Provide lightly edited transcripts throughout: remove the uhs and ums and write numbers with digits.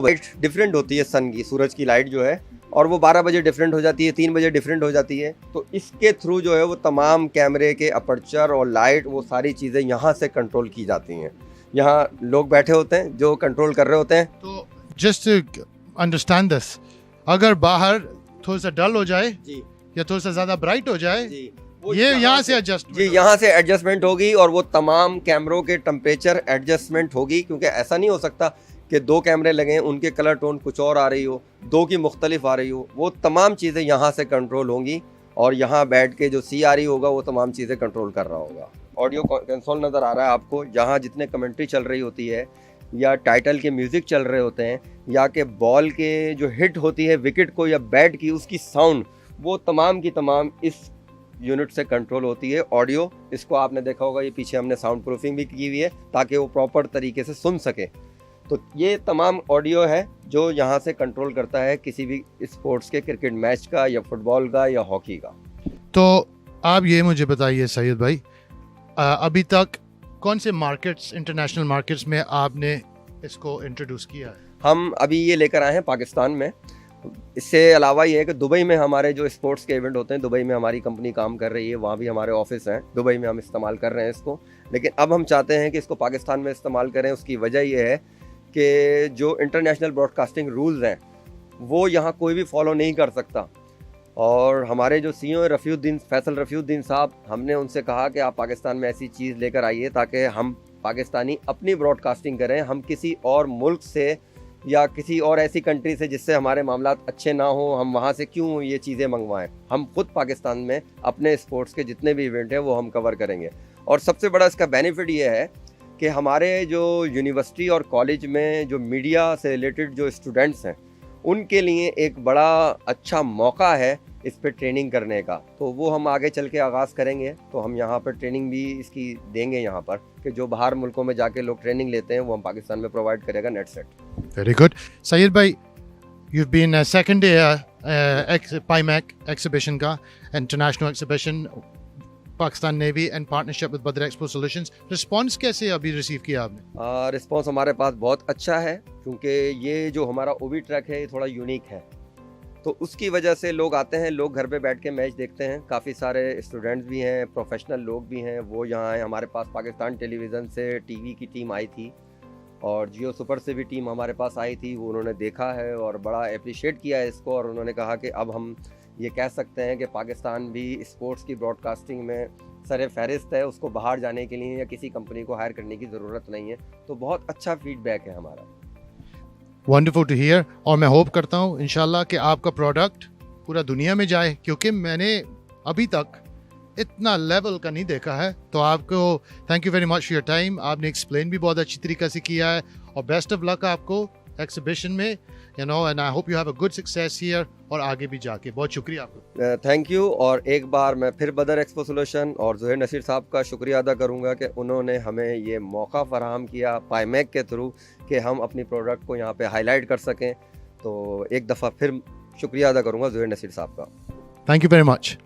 Light different होती है सन की, सूरज की लाइट जो है, और वो 12 बजे डिफरेंट हो जाती है, 3 बजे डिफरेंट हो जाती है। तो इसके थ्रू जो है वो तमाम कैमरे के अपर्चर और लाइट, वो सारी चीज़ें यहाँ से कंट्रोल की जाती हैं। यहाँ लोग बैठे होते हैं जो कंट्रोल कर रहे होते हैं। तो जस्ट टू अंडरस्टैंड दिस, अगर बाहर थोड़ा सा डल हो जाए जी या थोड़ा सा ज़्यादा ब्राइट हो जाए, जी, ये यहाँ से एडजस्ट, जी यहाँ से एडजस्टमेंट होगी, और वो तमाम कैमरों के टेम्परेचर एडजस्टमेंट होगी, क्योंकि ऐसा नहीं हो सकता कि 2 कैमरे लगे हैं, उनके कलर टोन कुछ और आ रही हो, 2 की मुख्तलिफ आ रही हो। वो तमाम चीज़ें यहाँ से कंट्रोल होंगी, और यहाँ बैठ के जो CRE होगा वो तमाम चीज़ें कंट्रोल कर रहा होगा। ऑडियो कंसोल नज़र आ रहा है आपको, जहाँ जितने कमेंट्री चल रही होती है, या टाइटल के म्यूज़िक चल रहे होते हैं, या कि बॉल के जो हिट होती है विकेट को या बैट की, उसकी साउंड, वो तमाम की तमाम इस यूनिट से कंट्रोल होती है। ऑडियो, इसको आपने देखा होगा, ये पीछे हमने साउंड प्रूफिंग भी की हुई है ताकि वो प्रॉपर तरीके से सुन सके। तो ये तमाम ऑडियो है जो यहाँ से कंट्रोल करता है किसी भी स्पोर्ट्स के, क्रिकेट मैच का या फुटबॉल का या हॉकी का। तो आप ये मुझे बताइए सैयद भाई, अभी तक कौन से मार्केट्स, इंटरनेशनल मार्केट्स में आपने इसको इंट्रोड्यूस किया है? हम अभी ये लेकर आए हैं पाकिस्तान में। इससे अलावा ये है कि दुबई में हमारे जो स्पोर्ट्स के इवेंट होते हैं, दुबई में हमारी कंपनी काम कर रही है, वहाँ भी हमारे ऑफिस हैं, दुबई में हम इस्तेमाल कर रहे हैं इसको। लेकिन अब हम चाहते हैं कि इसको पाकिस्तान में इस्तेमाल करें। उसकी वजह ये है कि जो इंटरनेशनल ब्रॉडकास्टिंग रूल्स हैं वो यहाँ कोई भी फॉलो नहीं कर सकता, और हमारे जो CEO हैं फैसल रफ़ीउद्दीन साहब, हमने उनसे कहा कि आप पाकिस्तान में ऐसी चीज़ लेकर आइए ताकि हम पाकिस्तानी अपनी ब्रॉडकास्टिंग करें। हम किसी और मुल्क से या किसी और ऐसी कंट्री से जिससे हमारे मामलात अच्छे ना हो, हम वहाँ से क्यों ये चीज़ें मंगवाएं। हम खुद पाकिस्तान में अपने स्पोर्ट्स के जितने भी इवेंट हैं वो हम कवर करेंगे। और सबसे बड़ा इसका बेनिफिट ये है कि हमारे जो यूनिवर्सिटी और कॉलेज में जो मीडिया से रिलेटेड जो स्टूडेंट्स हैं, उनके लिए एक बड़ा अच्छा मौका है इस पे ट्रेनिंग करने का। तो वो हम आगे चल के आगाज़ करेंगे, तो हम यहाँ पर ट्रेनिंग भी इसकी देंगे यहाँ पर, कि जो बाहर मुल्कों में जाके लोग ट्रेनिंग लेते हैं वो हम पाकिस्तान में प्रोवाइड करेगा net set. Very good. Syed भाई, you've been second day PIMAC exhibition का, international exhibition, Pakistan navy and partnership with बदर एक्सपो सॉल्यूशंस। रिस्पांस कैसे अभी रिसीव किया आपने? रिस्पांस हमारे पास बहुत अच्छा है, क्योंकि ये जो हमारा OB ट्रैक है ये थोड़ा यूनिक है, तो उसकी वजह से लोग आते हैं, लोग घर पे बैठ के मैच देखते हैं। काफ़ी सारे स्टूडेंट्स भी हैं, प्रोफेशनल लोग भी हैं, वो यहाँ आए। हमारे पास पाकिस्तान टेलीविज़न से TV की टीम आई थी, और जियो सुपर से भी टीम हमारे पास आई थी। वो उन्होंने देखा है और बड़ा अप्रिशिएट किया है इसको, और उन्होंने कहा कि अब हम ये कह सकते हैं कि पाकिस्तान भी स्पोर्ट्स की ब्रॉडकास्टिंग में सर फहरिस्त है, उसको बाहर जाने के लिए या किसी कंपनी को हायर करने की ज़रूरत नहीं है। तो बहुत अच्छा फीडबैक है हमारा। Wonderful to hear. और मैं होप करता हूँ इंशाल्लाह कि आपका प्रोडक्ट पूरा दुनिया में जाए, क्योंकि मैंने अभी तक इतना लेवल का नहीं देखा है। तो आपको thank you very much for your time. आपने एक्सप्लेन भी बहुत अच्छी तरीके से किया है, और बेस्ट ऑफ लक आपको एक्सिबिशन में, you know, and I hope you have a good success here, और आगे भी जाके। बहुत शुक्रिया आपको। Thank you. और एक बार मैं फिर बदर एक्सपो सॉल्यूशन और ज़ुहैर नसीर साहब का शुक्रिया अदा करूंगा कि उन्होंने हमें ये मौका फराहम किया PIMAC के थ्रू कि हम अपनी प्रोडक्ट को यहाँ पे हाईलाइट कर सकें। तो एक दफ़ा फिर शुक्रिया अदा करूंगा ज़ुहैर नसीर साहब का। Thank you very much.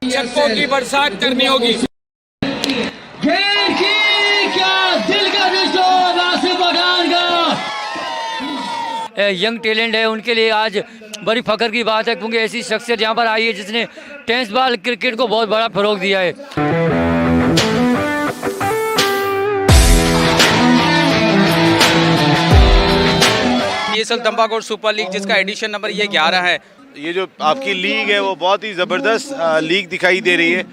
छक्कों की बरसात करनी होगी। खेल की क्या दिल का विश्व नासिर बदार का यंग टैलेंट है, उनके लिए आज बड़ी फख्र की बात है, क्योंकि ऐसी शख्सियत यहाँ पर आई है जिसने टेनिस बॉल क्रिकेट को बहुत बड़ा फ़रोग दिया है। ये सल तंबाकू सुपर लीग, जिसका एडिशन नंबर ये 11 है। ये जो आपकी लीग है वो बहुत ही ज़बरदस्त लीग दिखाई दे रही है।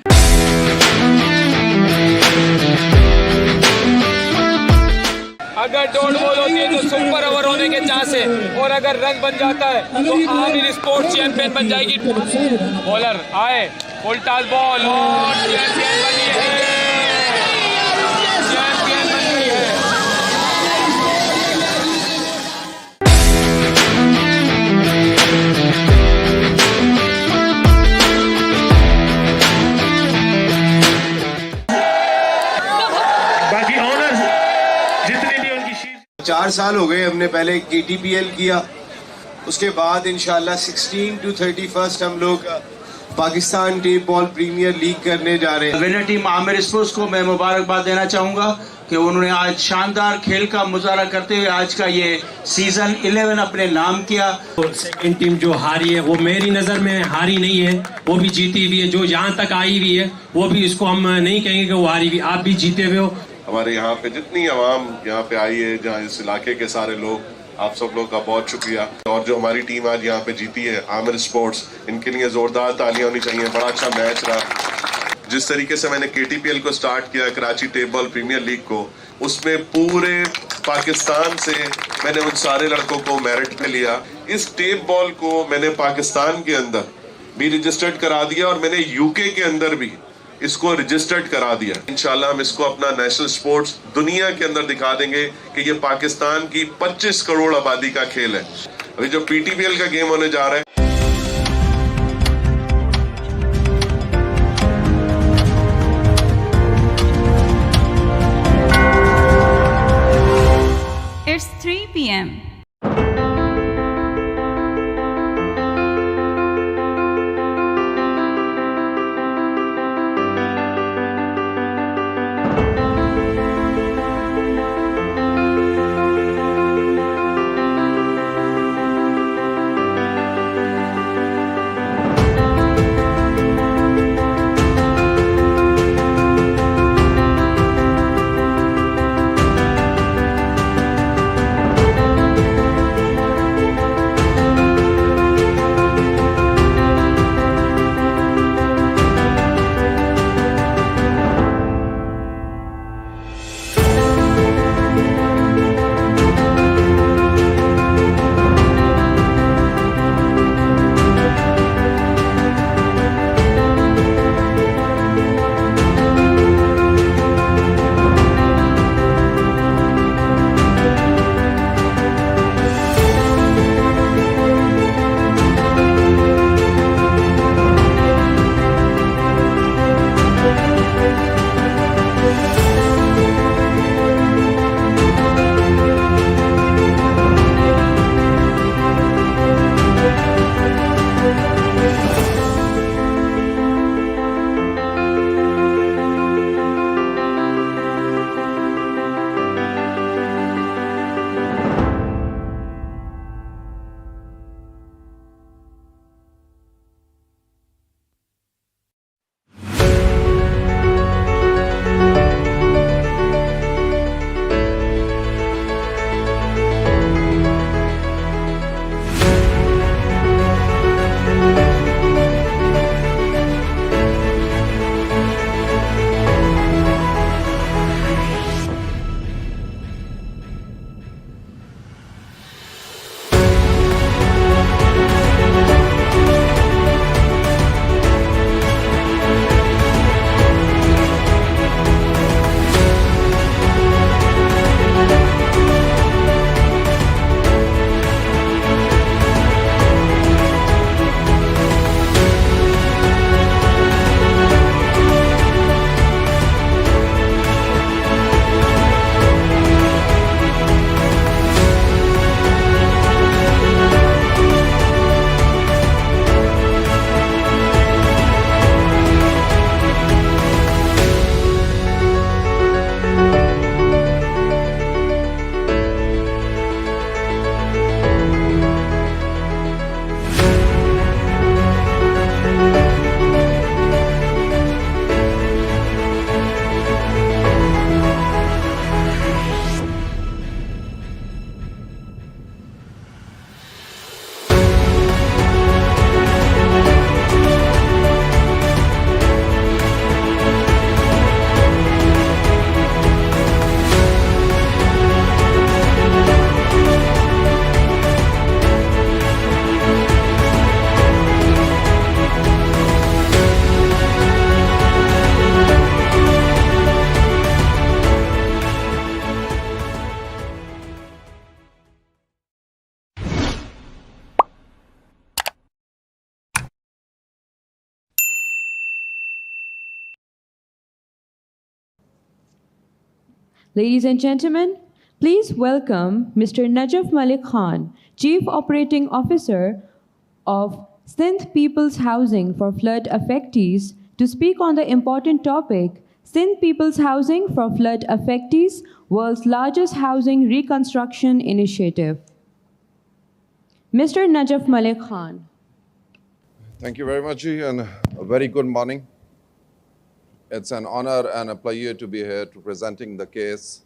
अगर डॉट बॉल होती है तो सुपर ओवर होने के चांस है, और अगर रन बन जाता है तो आमिर स्पोर्ट्स चैंपियन बन जाएगी। बॉलर आए, उल्टा बॉल, और चैंपियन बनी है, चैंपियन बन गई है। बाकी ऑनर्स जितने भी उनकी 4 साल हो गए, हमने पहले KTPL किया, उसके बाद इंशाल्लाह 16 to 31 हम लोग Pakistan tape ball premier league करने जा रहे हैं। विनर टीम आमिर स्पोर्ट्स को मैं मुबारकबाद देना चाहूँगा कि उन्होंने आज शानदार खेल का मुजाहरा करते हुए आज का ये सीजन 11 अपने नाम किया। सेकंड टीम जो हारी है वो मेरी नज़र में हारी नहीं है, वो भी जीती हुई है। जो यहाँ तक आई हुई है वो भी, इसको हम नहीं कहेंगे कि वो हारी हुई, आप भी जीते हुए हो। हमारे यहाँ पे जितनी आवाम यहाँ पे आई है, जहाँ इस इलाके के सारे लोग, आप सब लोग का बहुत शुक्रिया। और जो हमारी टीम आज यहाँ पे जीती है आमिर स्पोर्ट्स, इनके लिए जोरदार तालियां होनी चाहिए। बड़ा अच्छा मैच रहा। जिस तरीके से मैंने KTPL को स्टार्ट किया, Karachi tape ball premier league को, उसमें पूरे पाकिस्तान से मैंने उन सारे लड़कों को मेरिट पे लिया। इस टेप बॉल को मैंने पाकिस्तान के अंदर भी रजिस्टर्ड करा दिया और मैंने UK के अंदर भी इसको रजिस्टर्ड करा दिया। इंशाल्लाह हम इसको अपना नेशनल स्पोर्ट्स दुनिया के अंदर दिखा देंगे कि ये पाकिस्तान की 25 करोड़ आबादी का खेल है। अभी जो PTPL का गेम होने जा रहा है, It's 3 p.m. Ladies and gentlemen, please welcome Mr. Najaf Malik Khan Chief Operating Officer of Sindh People's Housing for Flood Affectees, to speak on the important topic, Sindh People's Housing for Flood Affectees, world's largest housing reconstruction initiative. Mr. Najaf Malik Khan. Thank you very much, Ji, and a very good morning. It's an honor and a pleasure to be here to presenting the case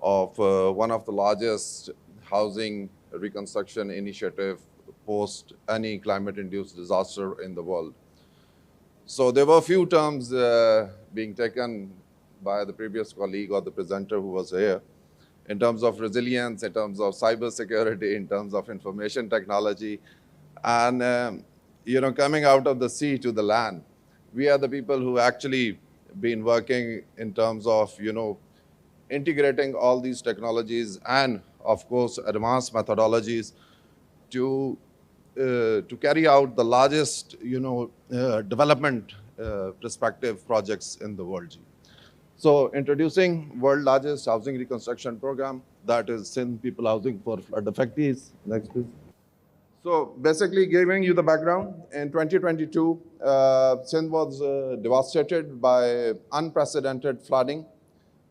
of one of the largest housing reconstruction initiative post any climate-induced disaster in the world. So there were a few terms being taken by the previous colleague or the presenter who was here in terms of resilience, in terms of cybersecurity, in terms of information technology, and coming out of the sea to the land. We are the people who actually been working in terms of integrating all these technologies and of course advanced methodologies to carry out the largest development perspective projects in the world. So introducing world largest housing reconstruction program, that is Sindh People Housing for Flood Affectees. Next please. So basically giving you the background, in 2022, Sindh was devastated by unprecedented flooding.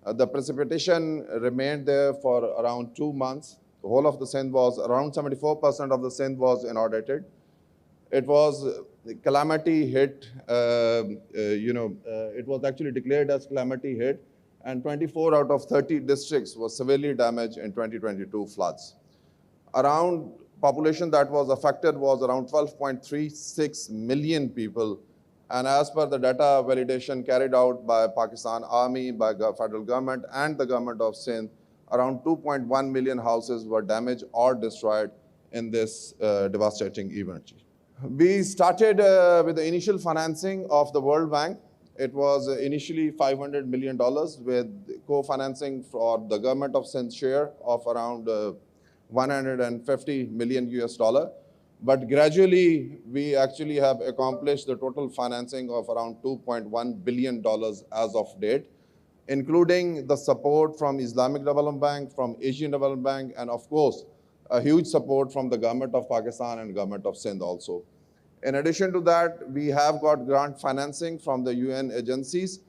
The precipitation remained there for around 2 months. The whole of the Sindh was, around 74% of the Sindh was inundated. It was calamity hit, it was actually declared as calamity hit, and 24 out of 30 districts were severely damaged in 2022 floods. Around population that was affected was around 12.36 million people. And as per the data validation carried out by Pakistan Army, by federal government and the government of Sindh, around 2.1 million houses were damaged or destroyed in this devastating event. We started with the initial financing of the World Bank. It was initially $500 million with co-financing for the government of Sindh share of around 150 million US dollar. But gradually, we actually have accomplished the total financing of around $2.1 billion as of date, including the support from Islamic Development Bank, from Asian Development Bank, and of course, a huge support from the government of Pakistan and government of Sindh also. In addition to that, we have got grant financing from the UN agencies.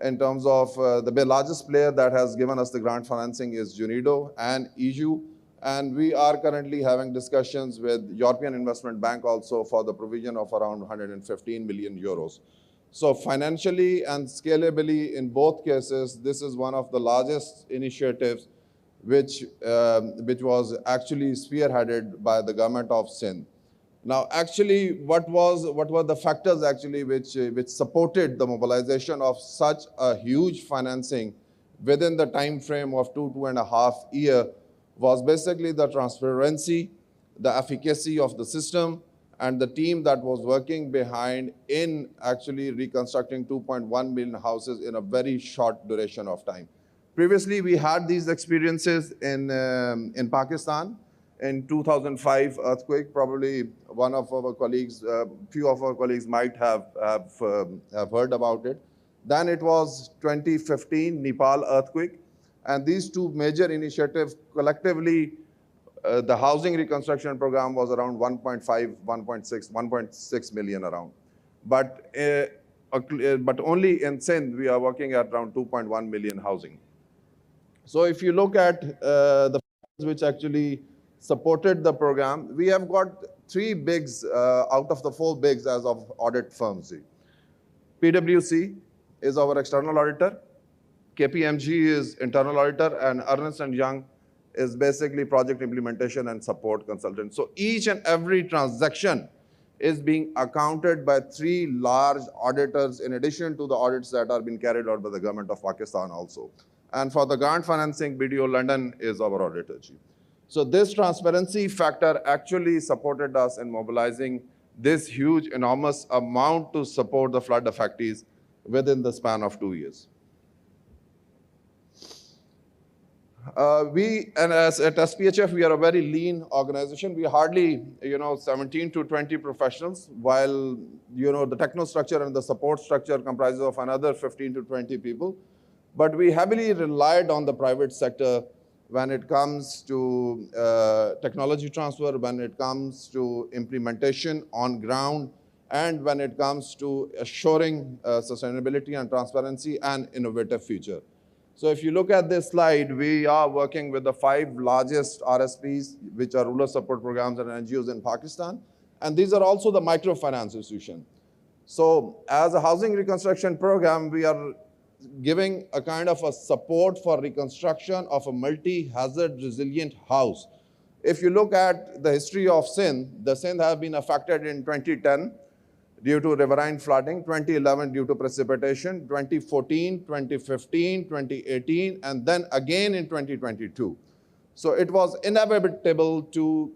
In terms of the largest player that has given us the grant financing is UNIDO and EU. And we are currently having discussions with European Investment Bank also for the provision of around 115 million euros. So financially and scalably in both cases, this is one of the largest initiatives which was actually spearheaded by the government of Sindh. Now, actually, what were the factors actually which supported the mobilization of such a huge financing within the time frame of 2.5 years was basically the transparency, the efficacy of the system, and the team that was working behind in actually reconstructing 2.1 million houses in a very short duration of time. Previously, we had these experiences in Pakistan. In 2005 earthquake, probably one of our colleagues, few of our colleagues might have heard about it. Then it was 2015 Nepal earthquake. And these two major initiatives collectively, the housing reconstruction program was around 1.6 million around. But only in Sindh, we are working at around 2.1 million housing. So if you look at the factors which actually supported the program, we have got 3 bigs out of the 4 bigs as of audit firms. PwC is our external auditor. KPMG is internal auditor, and Ernst & Young is basically project implementation and support consultant. So each and every transaction is being accounted by 3 large auditors in addition to the audits that are being carried out by the government of Pakistan also. And for the grant financing, BDO London is our auditor. So this transparency factor actually supported us in mobilizing this huge, enormous amount to support the flood affectees within the span of 2 years. At SPHF, we are a very lean organization. We are hardly, 17 to 20 professionals, while, the techno-structure and the support structure comprises of another 15 to 20 people. But we heavily relied on the private sector when it comes to technology transfer, when it comes to implementation on ground, and when it comes to assuring sustainability and transparency and innovative future. So if you look at this slide, we are working with the 5 largest RSPs, which are rural support programs and NGOs in Pakistan. And these are also the microfinance institutions. So as a housing reconstruction program, we are giving a kind of a support for reconstruction of a multi-hazard resilient house. If you look at the history of Sindh, the Sindh have been affected in 2010 due to riverine flooding, 2011 due to precipitation, 2014, 2015, 2018, and then again in 2022. So it was inevitable to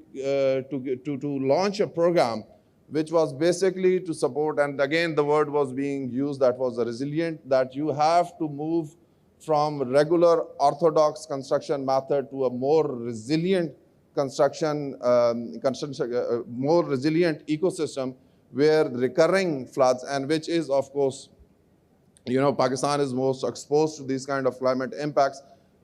launch a program which was basically to support, and again the word was being used, that was resilient, that you have to move from regular orthodox construction method to a more resilient construction, more resilient ecosystem where recurring floods, and which is, of course, Pakistan is most exposed to these kind of climate impacts,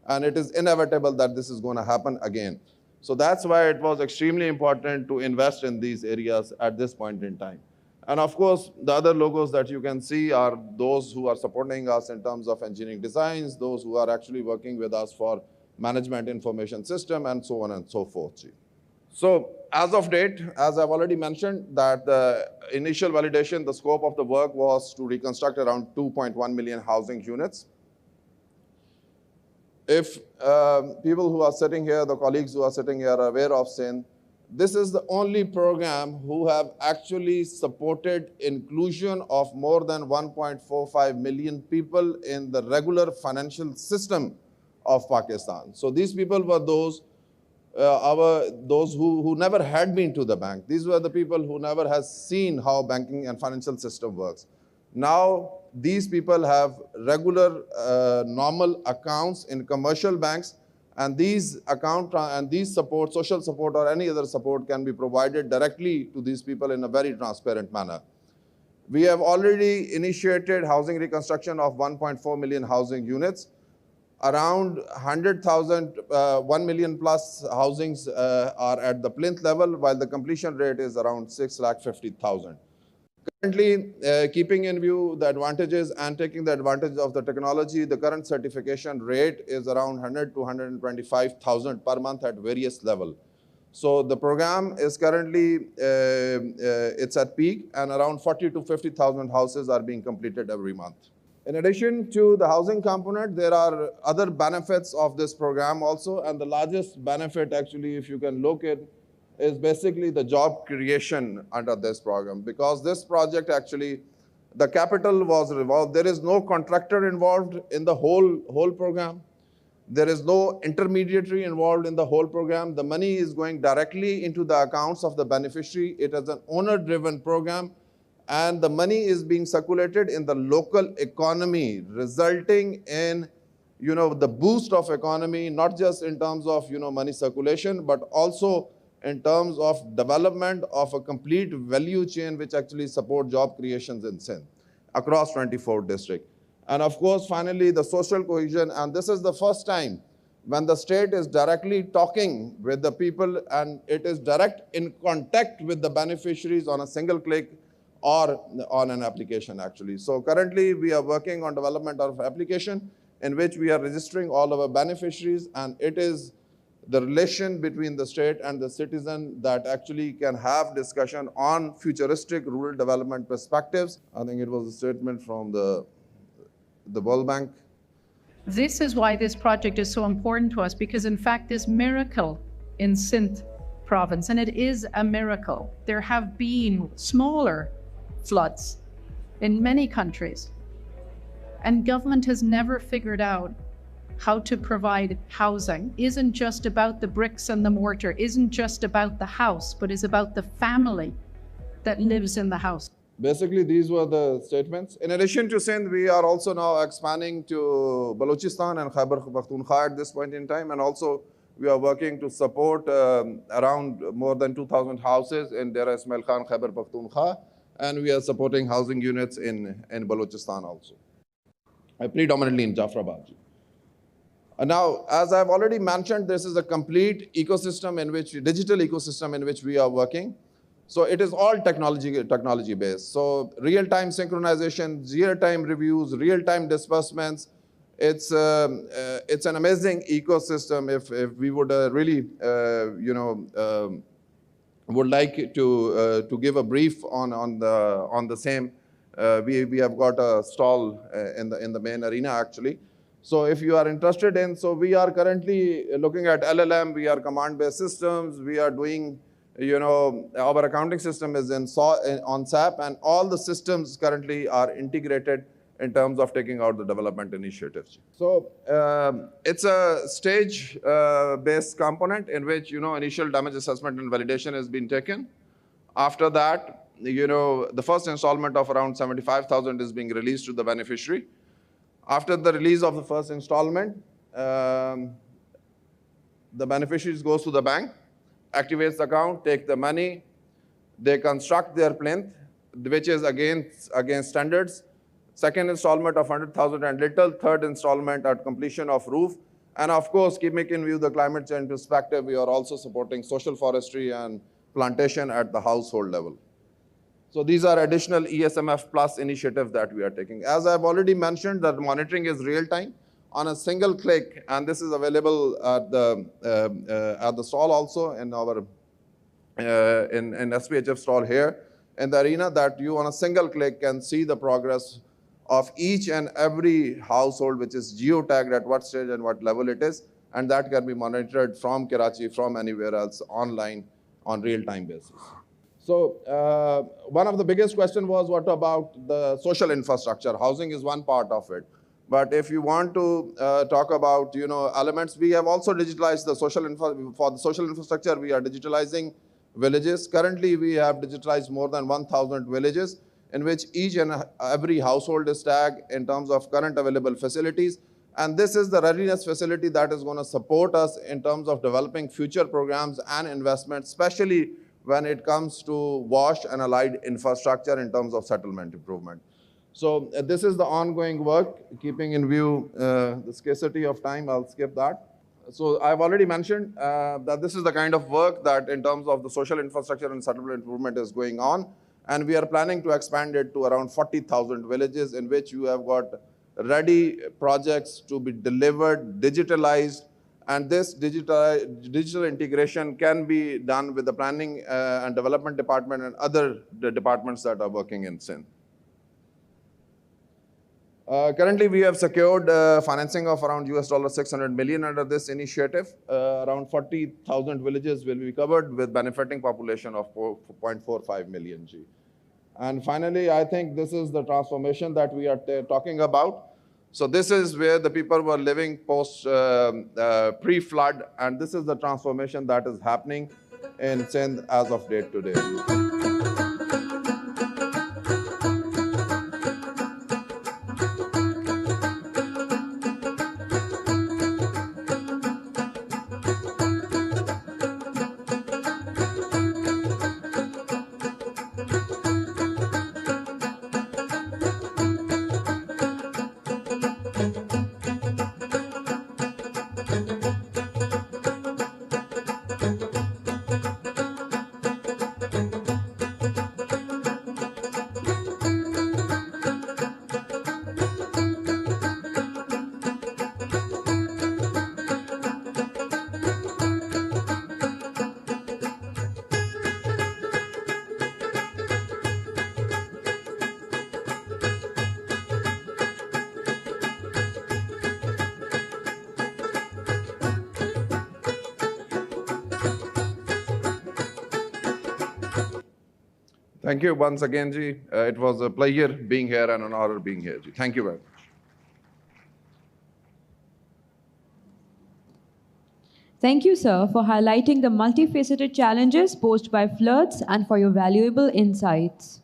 and it is inevitable that this is going to happen again. So that's why it was extremely important to invest in these areas at this point in time. And of course, the other logos that you can see are those who are supporting us in terms of engineering designs, those who are actually working with us for management information system, and so on and so forth. So as of date, as I've already mentioned, that the initial validation, the scope of the work was to reconstruct around 2.1 million housing units. If people who are sitting here, the colleagues who are sitting here are aware of Sindh, this is the only program who have actually supported inclusion of more than 1.45 million people in the regular financial system of Pakistan. So these people were those who never had been to the bank. These were the people who never has seen how banking and financial system works. Now, these people have regular, normal accounts in commercial banks, and these support, social support or any other support, can be provided directly to these people in a very transparent manner. We have already initiated housing reconstruction of 1.4 million housing units. Around 100,000, 1 million plus housings are at the plinth level, while the completion rate is around 650,000. Currently, keeping in view the advantages and taking the advantage of the technology, the current certification rate is around 100 to 125,000 per month at various levels. So the program is currently, it's at peak, and around 40 to 50,000 houses are being completed every month. In addition to the housing component, there are other benefits of this program also, and the largest benefit actually, if you can look at, is basically the job creation under this program, because this project actually, the capital was revolved. There is no contractor involved in the whole program. There is no intermediary involved in the whole program. The money is going directly into the accounts of the beneficiary. It is an owner-driven program, and the money is being circulated in the local economy, resulting in the boost of economy, not just in terms of money circulation, but also in terms of development of a complete value chain which actually support job creations in Sindh across 24 districts. And of course, finally, the social cohesion, and this is the first time when the state is directly talking with the people, and it is direct in contact with the beneficiaries on a single click or on an application actually. So currently we are working on development of application in which we are registering all our beneficiaries, and it is the relation between the state and the citizen that actually can have discussion on futuristic rural development perspectives. I think it was a statement from the World Bank. This is why this project is so important to us, because in fact this miracle in Sindh province, and it is a miracle. There have been smaller floods in many countries, and government has never figured out how to provide housing. Isn't just about the bricks and the mortar, isn't just about the house, but is about the family that lives in the house. Basically, these were the statements. In addition to Sindh, we are also now expanding to Balochistan and Khyber Pakhtunkhwa at this point in time, and also we are working to support around more than 2,000 houses in Dera Ismail Khan, Khyber Pakhtunkhwa, and we are supporting housing units in Balochistan also, predominantly in Jafrabad. Now, as I've already mentioned, this is a complete ecosystem in which, digital ecosystem in which we are working. So it is all technology based. So real-time synchronization, real-time reviews, real-time disbursements. It's an amazing ecosystem. If we would really, would like to give a brief on the same. We have got a stall in the main arena actually. So if you are interested in, so we are currently looking at LLM, we are command-based systems, we are doing, our accounting system is on SAP, and all the systems currently are integrated in terms of taking out the development initiatives. So it's a stage-based component in which, initial damage assessment and validation has been taken. After that, the first installment of around 75,000 is being released to the beneficiary. After the release of the first installment, the beneficiaries goes to the bank, activates the account, take the money, they construct their plinth, which is against standards. Second installment of 100,000 and little, third installment at completion of roof. And of course, keeping in view the climate change perspective, we are also supporting social forestry and plantation at the household level. So these are additional ESMF plus initiatives that we are taking. As I've already mentioned, that monitoring is real time on a single click, and this is available at the stall also in our in SPHF stall here in the arena, that you on a single click can see the progress of each and every household, which is geotagged at what stage and what level it is, and that can be monitored from Karachi, from anywhere else online on real-time basis. So one of the biggest questions was, what about the social infrastructure? Housing is one part of it. But if you want to talk about elements, we have also digitalized the for the social infrastructure. We are digitalizing villages. Currently, we have digitalized more than 1,000 villages, in which each and every household is tagged in terms of current available facilities. And this is the readiness facility that is going to support us in terms of developing future programs and investments, especially when it comes to WASH and allied infrastructure in terms of settlement improvement. So this is the ongoing work, keeping in view the scarcity of time. I'll skip that. So I've already mentioned that this is the kind of work that in terms of the social infrastructure and settlement improvement is going on. And we are planning to expand it to around 40,000 villages, in which you have got ready projects to be delivered, digitalized. And this digital integration can be done with the planning and development department and other departments that are working in Sindh. Currently, we have secured financing of around $600 million under this initiative. Around 40,000 villages will be covered, with benefiting population of 4.45 million G. And finally, I think this is the transformation that we are talking about. So this is where the people were living post pre-flood, and this is the transformation that is happening in Sindh as of date today. Thank you once again, Ji. It was a pleasure being here and an honor being here, Ji. Thank you very much. Thank you, sir, for highlighting the multifaceted challenges posed by floods and for your valuable insights.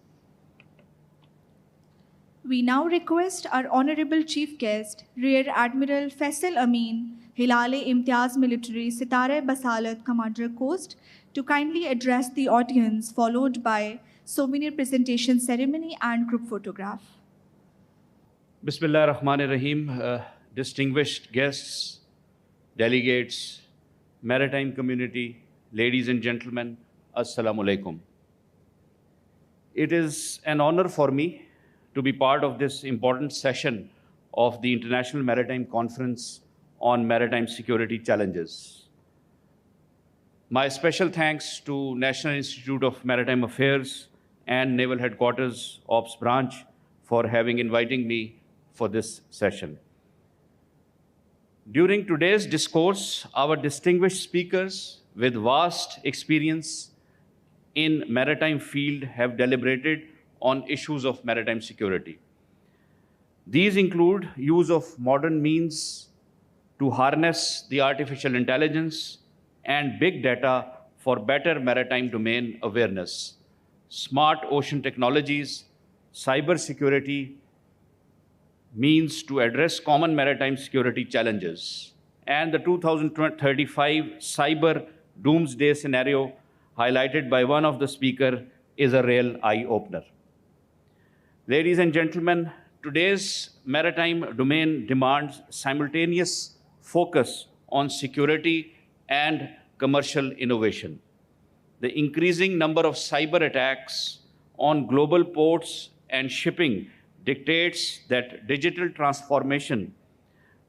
We now request our Honorable Chief Guest, Rear Admiral Faisal Amin, Hilal-e-Imtiaz Military Sitare Basalat Commander Coast, to kindly address the audience, followed by souvenir presentation ceremony and group photograph. Bismillah ar-Rahman ar-Rahim, distinguished guests, delegates, maritime community, ladies and gentlemen, Assalamu alaikum. It is an honor for me to be part of this important session of the International Maritime Conference on Maritime Security Challenges. My special thanks to National Institute of Maritime Affairs and Naval Headquarters Ops Branch for having invited me for this session. During today's discourse, our distinguished speakers with vast experience in maritime field have deliberated on issues of maritime security. These include use of modern means to harness the artificial intelligence and big data for better maritime domain awareness, smart ocean technologies, cyber security means to address common maritime security challenges, and the 2035 cyber doomsday scenario highlighted by one of the speakers is a real eye-opener. Ladies and gentlemen, today's maritime domain demands simultaneous focus on security and commercial innovation. The increasing number of cyber attacks on global ports and shipping dictates that digital transformation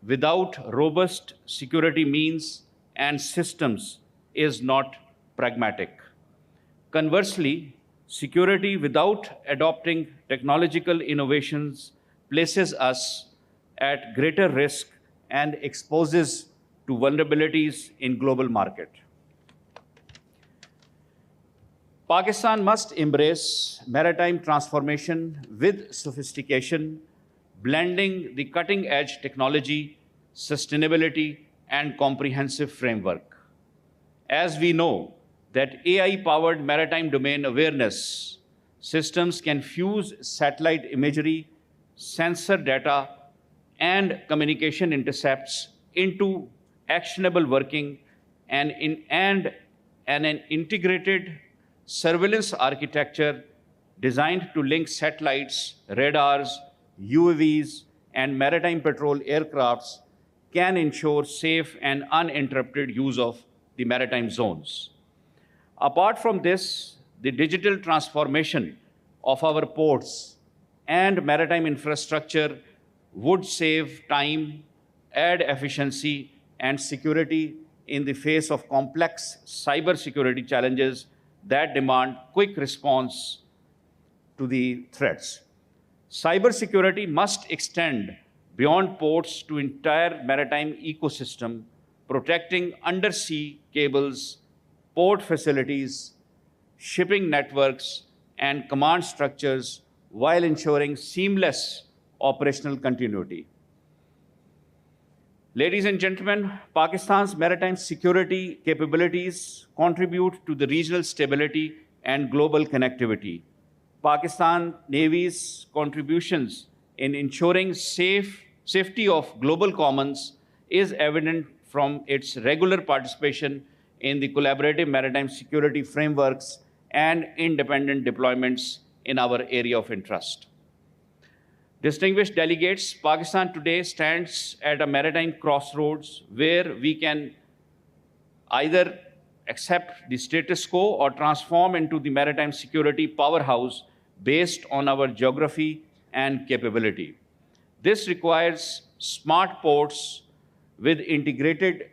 without robust security means and systems is not pragmatic. Conversely, security without adopting technological innovations places us at greater risk and exposes to vulnerabilities in global market. Pakistan must embrace maritime transformation with sophistication, blending the cutting-edge technology, sustainability, and comprehensive framework. As we know that AI-powered maritime domain awareness systems can fuse satellite imagery, sensor data, and communication intercepts into actionable working and an integrated surveillance architecture designed to link satellites, radars, UAVs, and maritime patrol aircrafts can ensure safe and uninterrupted use of the maritime zones. Apart from this, the digital transformation of our ports and maritime infrastructure would save time, add efficiency, and security in the face of complex cybersecurity challenges that demand quick response to the threats. Cybersecurity must extend beyond ports to entire maritime ecosystem, protecting undersea cables, port facilities, shipping networks, and command structures while ensuring seamless operational continuity. Ladies and gentlemen, Pakistan's maritime security capabilities contribute to the regional stability and global connectivity. Pakistan Navy's contributions in ensuring safety of global commons is evident from its regular participation in the collaborative maritime security frameworks and independent deployments in our area of interest. Distinguished delegates, Pakistan today stands at a maritime crossroads where we can either accept the status quo or transform into the maritime security powerhouse based on our geography and capability. This requires smart ports with integrated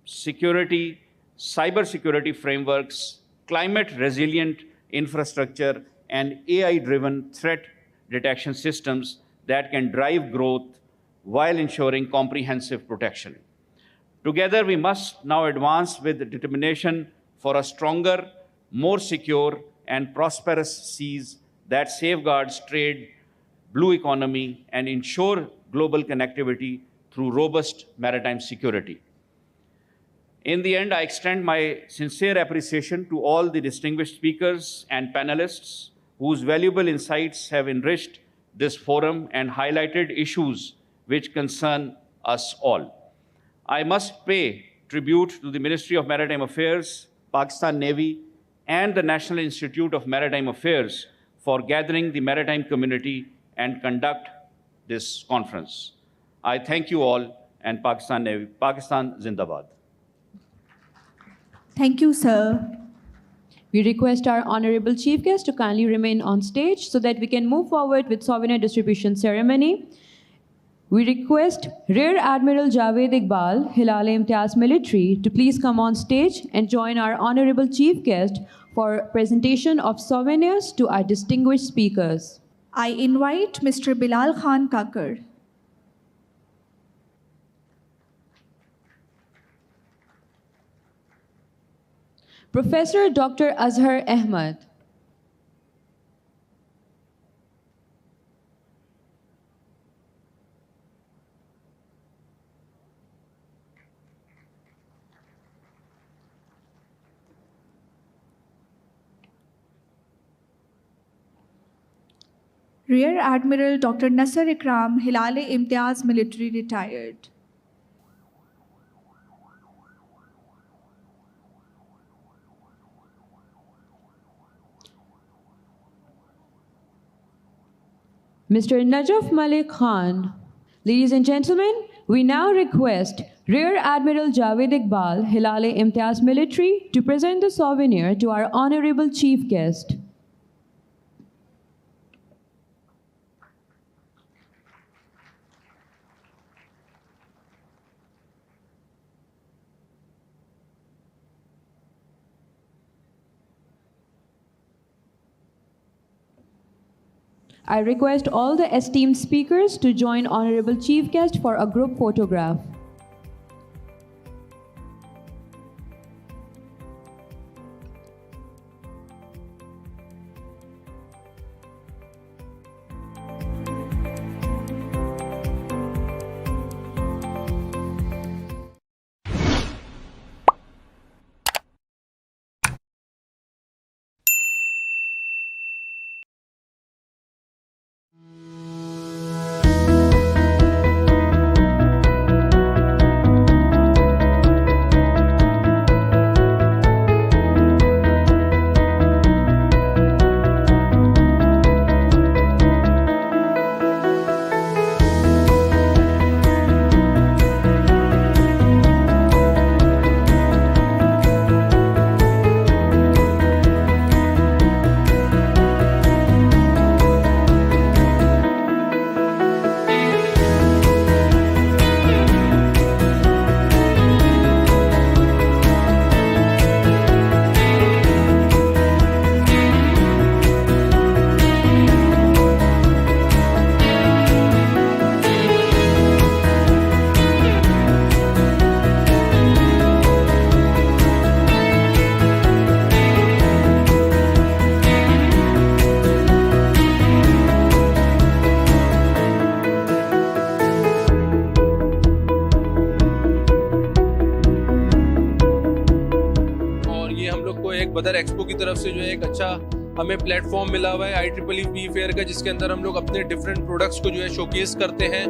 security, cybersecurity frameworks, climate-resilient infrastructure, and AI-driven threat detection systems that can drive growth while ensuring comprehensive protection. Together, we must now advance with determination for a stronger, more secure, and prosperous seas that safeguards trade, blue economy, and ensure global connectivity through robust maritime security. In the end, I extend my sincere appreciation to all the distinguished speakers and panelists whose valuable insights have enriched this forum and highlighted issues which concern us all. I must pay tribute to the Ministry of Maritime Affairs, Pakistan Navy, and the National Institute of Maritime Affairs for gathering the maritime community and conduct this conference. I thank you all and Pakistan Navy. Pakistan Zindabad. Thank you, sir. We request our honorable chief guest to kindly remain on stage so that we can move forward with souvenir distribution ceremony. We request Rear Admiral Javed Iqbal, Hilal-e-Imtiaz Military, to please come on stage and join our honorable chief guest for presentation of souvenirs to our distinguished speakers. I invite Mr. Bilal Khan Kakar. Professor Dr. Azhar Ahmad. Rear Admiral Dr. Nasser Ikram, Hilal-e-Imtiaz Military, retired. Mr. Najaf Malik Khan. Ladies and gentlemen, we now request Rear Admiral Javed Iqbal, Hilal-e-Imtiaz Military, to present the souvenir to our honorable chief guest. I request all the esteemed speakers to join honorable chief guest for a group photograph. बदर expo की तरफ से जो है एक अच्छा हमें platform मिला हुआ है IEEE फेयर का, जिसके अंदर हम लोग अपने डिफरेंट प्रोडक्ट्स को जो है शोकेस करते हैं।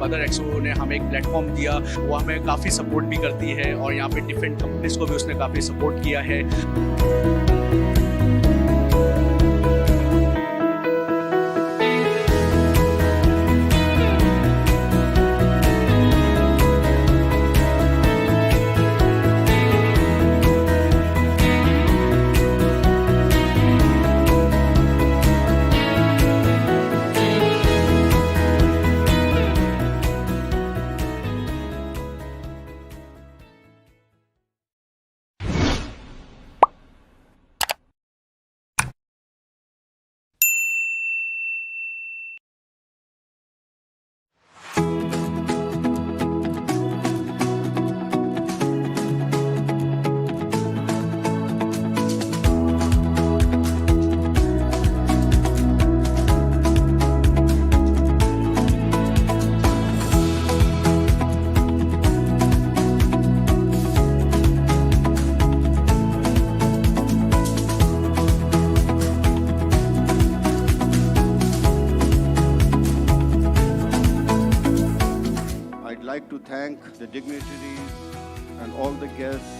बदर एक्सपो ने हमें एक प्लेटफॉर्म दिया, वो हमें काफ़ी सपोर्ट भी करती है और यहाँ पे डिफरेंट कंपनीज को भी उसने काफ़ी सपोर्ट किया है। Thank the dignitaries and all the guests,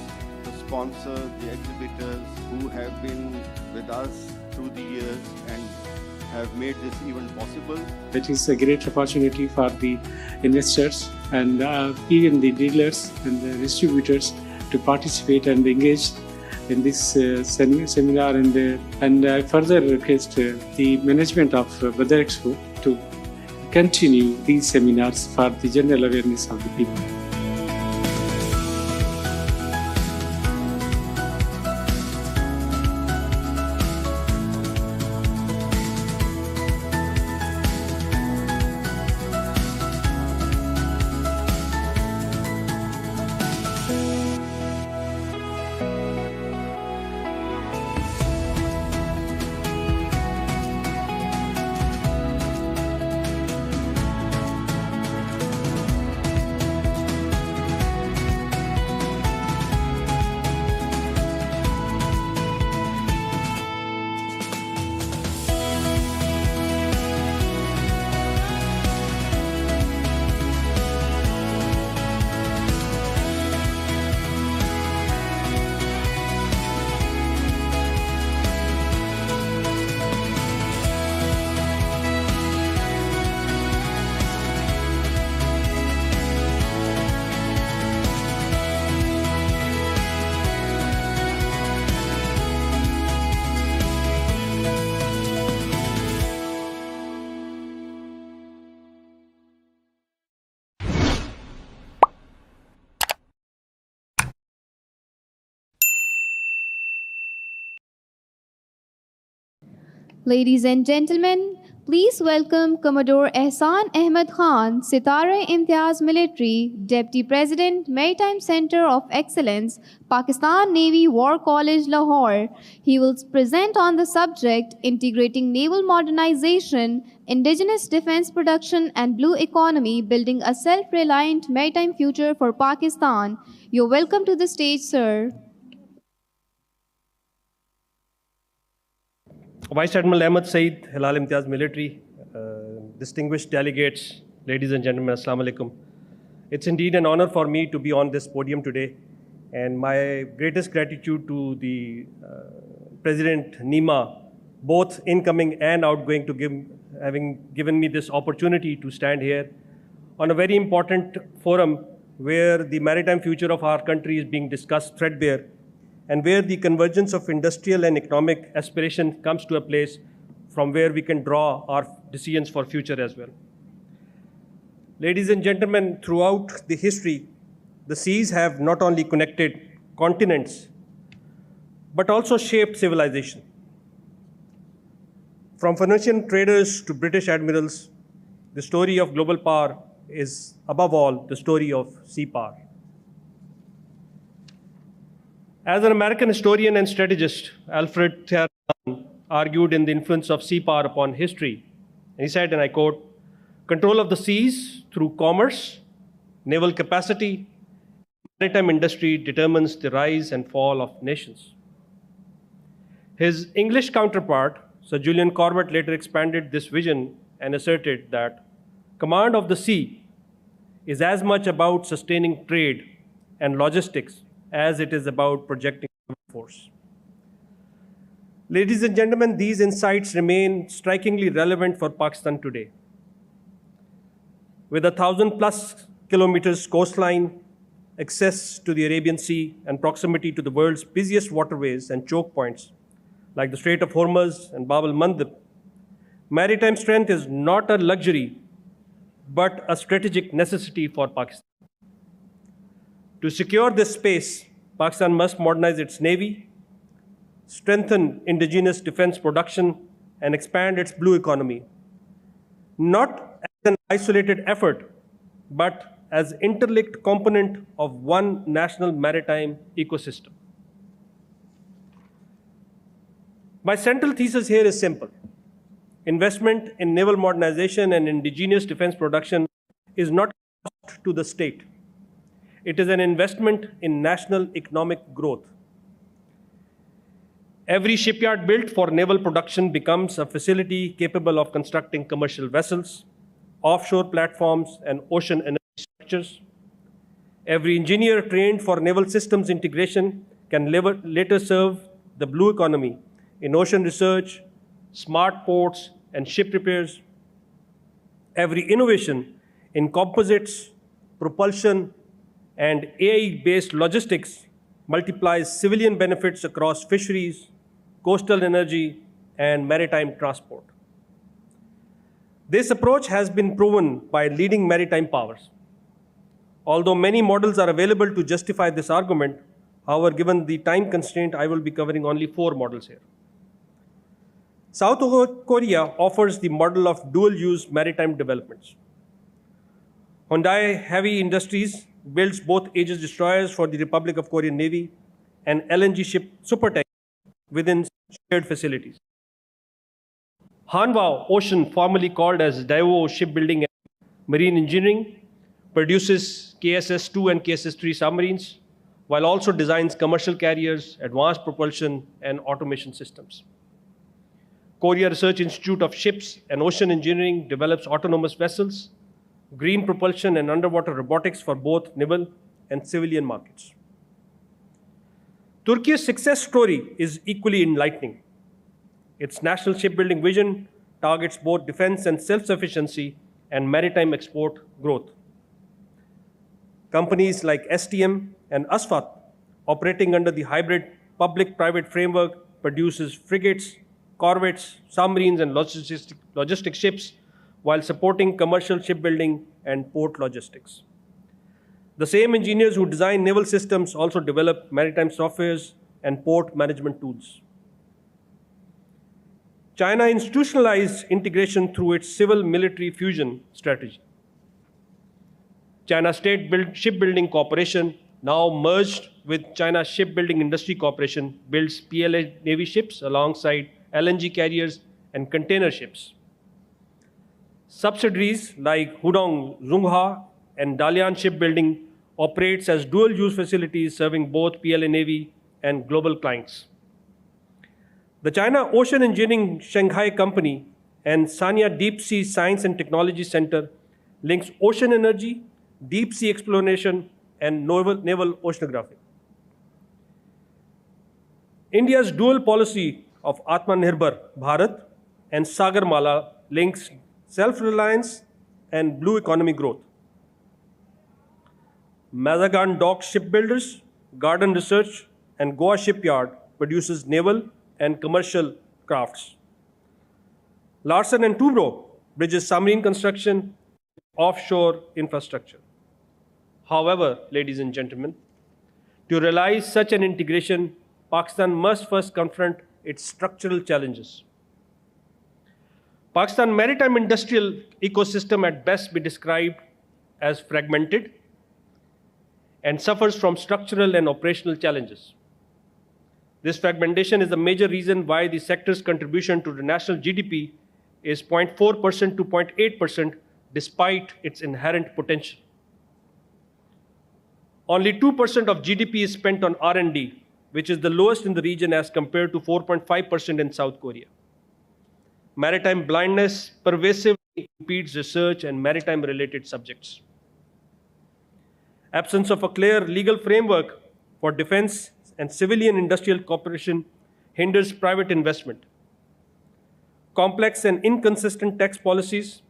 the sponsors, the exhibitors who have been with us through the years and have made this event possible. It is a great opportunity for the investors and even the dealers and the distributors to participate and engage in this seminar, and I further request the management of Badar Expo to continue these seminars for the general awareness of the people. Ladies and gentlemen, please welcome Commodore Ehsan Ahmed Khan, Sitare-e-Imtiaz Military, Deputy President, Maritime Center of Excellence, Pakistan Navy War College, Lahore. He will present on the subject Integrating Naval Modernization, Indigenous Defense Production and Blue Economy, Building a Self-Reliant Maritime Future for Pakistan. You're welcome to the stage, sir. Vice Admiral Ahmed Saeed, Hilal Imtiaz Military, distinguished delegates, ladies and gentlemen, Assalamu alaikum. It's indeed an honor for me to be on this podium today, and my greatest gratitude to the President Nima, both incoming and outgoing, having given me this opportunity to stand here on a very important forum where the maritime future of our country is being discussed threadbare, and where the convergence of industrial and economic aspiration comes to a place from where we can draw our decisions for future as well. Ladies and gentlemen, throughout the history, the seas have not only connected continents, but also shaped civilization. From Phoenician traders to British admirals, the story of global power is, above all, the story of sea power. As an American historian and strategist, Alfred Theron argued in the influence of sea power upon history. He said, and I quote, "Control of the seas through commerce, naval capacity, maritime industry determines the rise and fall of nations." His English counterpart, Sir Julian Corbett, later expanded this vision and asserted that command of the sea is as much about sustaining trade and logistics as it is about projecting force. Ladies and gentlemen, these insights remain strikingly relevant for Pakistan today. With 1,000+ kilometers coastline, access to the Arabian Sea, and proximity to the world's busiest waterways and choke points, like the Strait of Hormuz and Bab el-Mandeb, maritime strength is not a luxury, but a strategic necessity for Pakistan. To secure this space, Pakistan must modernize its navy, strengthen indigenous defense production, and expand its blue economy, not as an isolated effort, but as interlinked component of one national maritime ecosystem. My central thesis here is simple. Investment in naval modernization and indigenous defense production is not a cost to the state. It is an investment in national economic growth. Every shipyard built for naval production becomes a facility capable of constructing commercial vessels, offshore platforms, and ocean energy structures. Every engineer trained for naval systems integration can later serve the blue economy in ocean research, smart ports, and ship repairs. Every innovation in composites, propulsion, and AI-based logistics multiplies civilian benefits across fisheries, coastal energy, and maritime transport. This approach has been proven by leading maritime powers. Although many models are available to justify this argument, however, given the time constraint, I will be covering only 4 models here. South Korea offers the model of dual-use maritime developments. Hyundai Heavy Industries builds both Aegis destroyers for the Republic of Korean Navy and LNG ship supertankers within shared facilities. Hanwha Ocean, formerly called as Daewoo Shipbuilding and Marine Engineering, produces KSS-2 and KSS-3 submarines, while also designs commercial carriers, advanced propulsion, and automation systems. Korea Research Institute of Ships and Ocean Engineering develops autonomous vessels, green propulsion, and underwater robotics for both naval and civilian markets. Turkey's success story is equally enlightening. Its national shipbuilding vision targets both defense and self-sufficiency and maritime export growth. Companies like STM and ASFAT, operating under the hybrid public-private framework, produces frigates, corvettes, submarines, and logistic ships while supporting commercial shipbuilding and port logistics. The same engineers who design naval systems also develop maritime softwares and port management tools. China institutionalized integration through its civil-military fusion strategy. China State Shipbuilding Corporation, now merged with China Shipbuilding Industry Corporation, builds PLA Navy ships alongside LNG carriers and container ships. Subsidiaries like Hudong Zhonghua and Dalian Shipbuilding operates as dual-use facilities serving both PLA Navy and global clients. The China Ocean Engineering Shanghai Company and Sanya Deep Sea Science and Technology Center links ocean energy, deep sea exploration, and naval oceanography. India's dual policy of Atmanirbhar Bharat and Sagarmala links self-reliance and blue economy growth. Mazagan Dock Shipbuilders, Garden Research, and Goa Shipyard produces naval and commercial crafts. Larsen and Toubro bridges submarine construction, offshore infrastructure. However, ladies and gentlemen, to realize such an integration, Pakistan must first confront its structural challenges. Pakistan's maritime industrial ecosystem at best be described as fragmented and suffers from structural and operational challenges. This fragmentation is the major reason why the sector's contribution to the national GDP is 0.4% to 0.8% despite its inherent potential. Only 2% of GDP is spent on R&D, which is the lowest in the region as compared to 4.5% in South Korea. Maritime blindness pervasively impedes research and maritime-related subjects. Absence of a clear legal framework for defense and civilian industrial cooperation hinders private investment. Complex and inconsistent tax policies,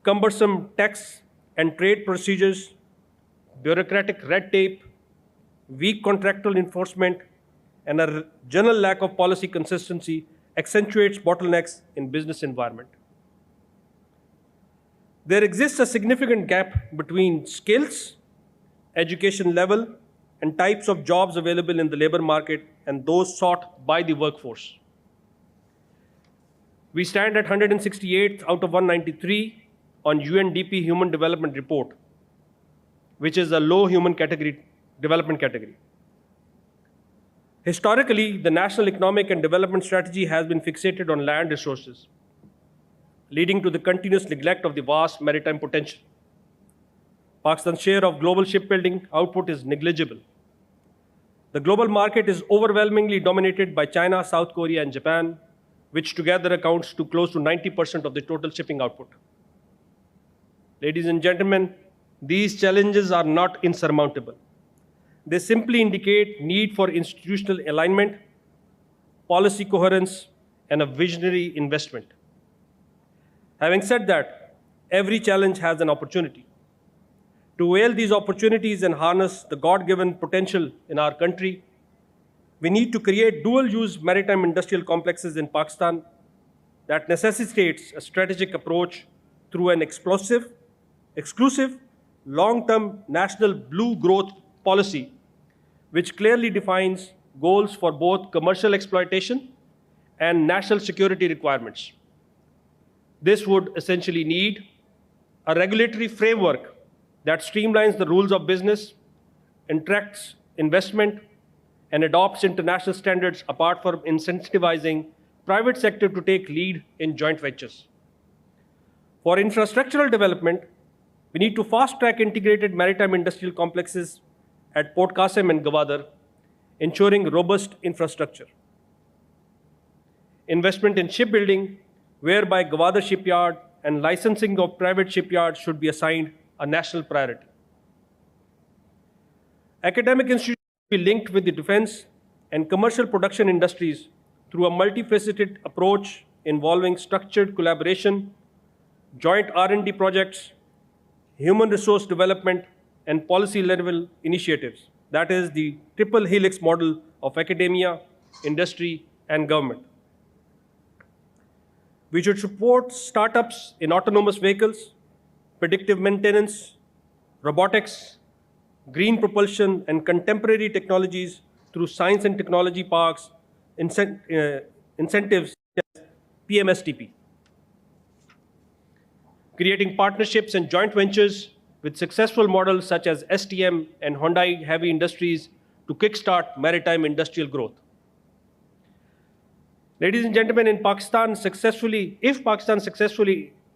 cumbersome tax and trade procedures, bureaucratic red tape, weak contractual enforcement, and a general lack of policy consistency accentuates bottlenecks in business environment. There exists a significant gap between skills, education level, and types of jobs available in the labor market and those sought by the workforce. We stand at 168th out of 193 on UNDP Human Development Report, which is a low human development category. Historically, the National Economic and Development Strategy has been fixated on land resources, leading to the continuous neglect of the vast maritime potential. Pakistan's share of global shipbuilding output is negligible. The global market is overwhelmingly dominated by China, South Korea, and Japan, which together accounts to close to 90% of the total shipping output. Ladies and gentlemen, these challenges are not insurmountable. They simply indicate need for institutional alignment, policy coherence, and a visionary investment. Having said that, every challenge has an opportunity. To avail these opportunities and harness the God-given potential in our country, we need to create dual-use maritime industrial complexes in Pakistan that necessitates a strategic approach through an exclusive, long-term national blue growth policy, which clearly defines goals for both commercial exploitation and national security requirements. This would essentially need a regulatory framework that streamlines the rules of business, attracts investment, and adopts international standards apart from incentivizing private sector to take lead in joint ventures. For infrastructural development, we need to fast-track integrated maritime industrial complexes at Port Qasim and Gwadar, ensuring robust infrastructure. Investment in shipbuilding, whereby Gwadar shipyard and licensing of private shipyards should be assigned a national priority. Academic institutions should be linked with the defense and commercial production industries through a multifaceted approach involving structured collaboration, joint R&D projects, human resource development, and policy-level initiatives. That is the triple helix model of academia, industry, and government. We should support startups in autonomous vehicles, predictive maintenance, robotics, green propulsion, and contemporary technologies through science and technology parks, incentives such as PMSTP. Creating partnerships and joint ventures with successful models such as STM and Hyundai Heavy Industries to kickstart maritime industrial growth. Ladies and gentlemen, if Pakistan successfully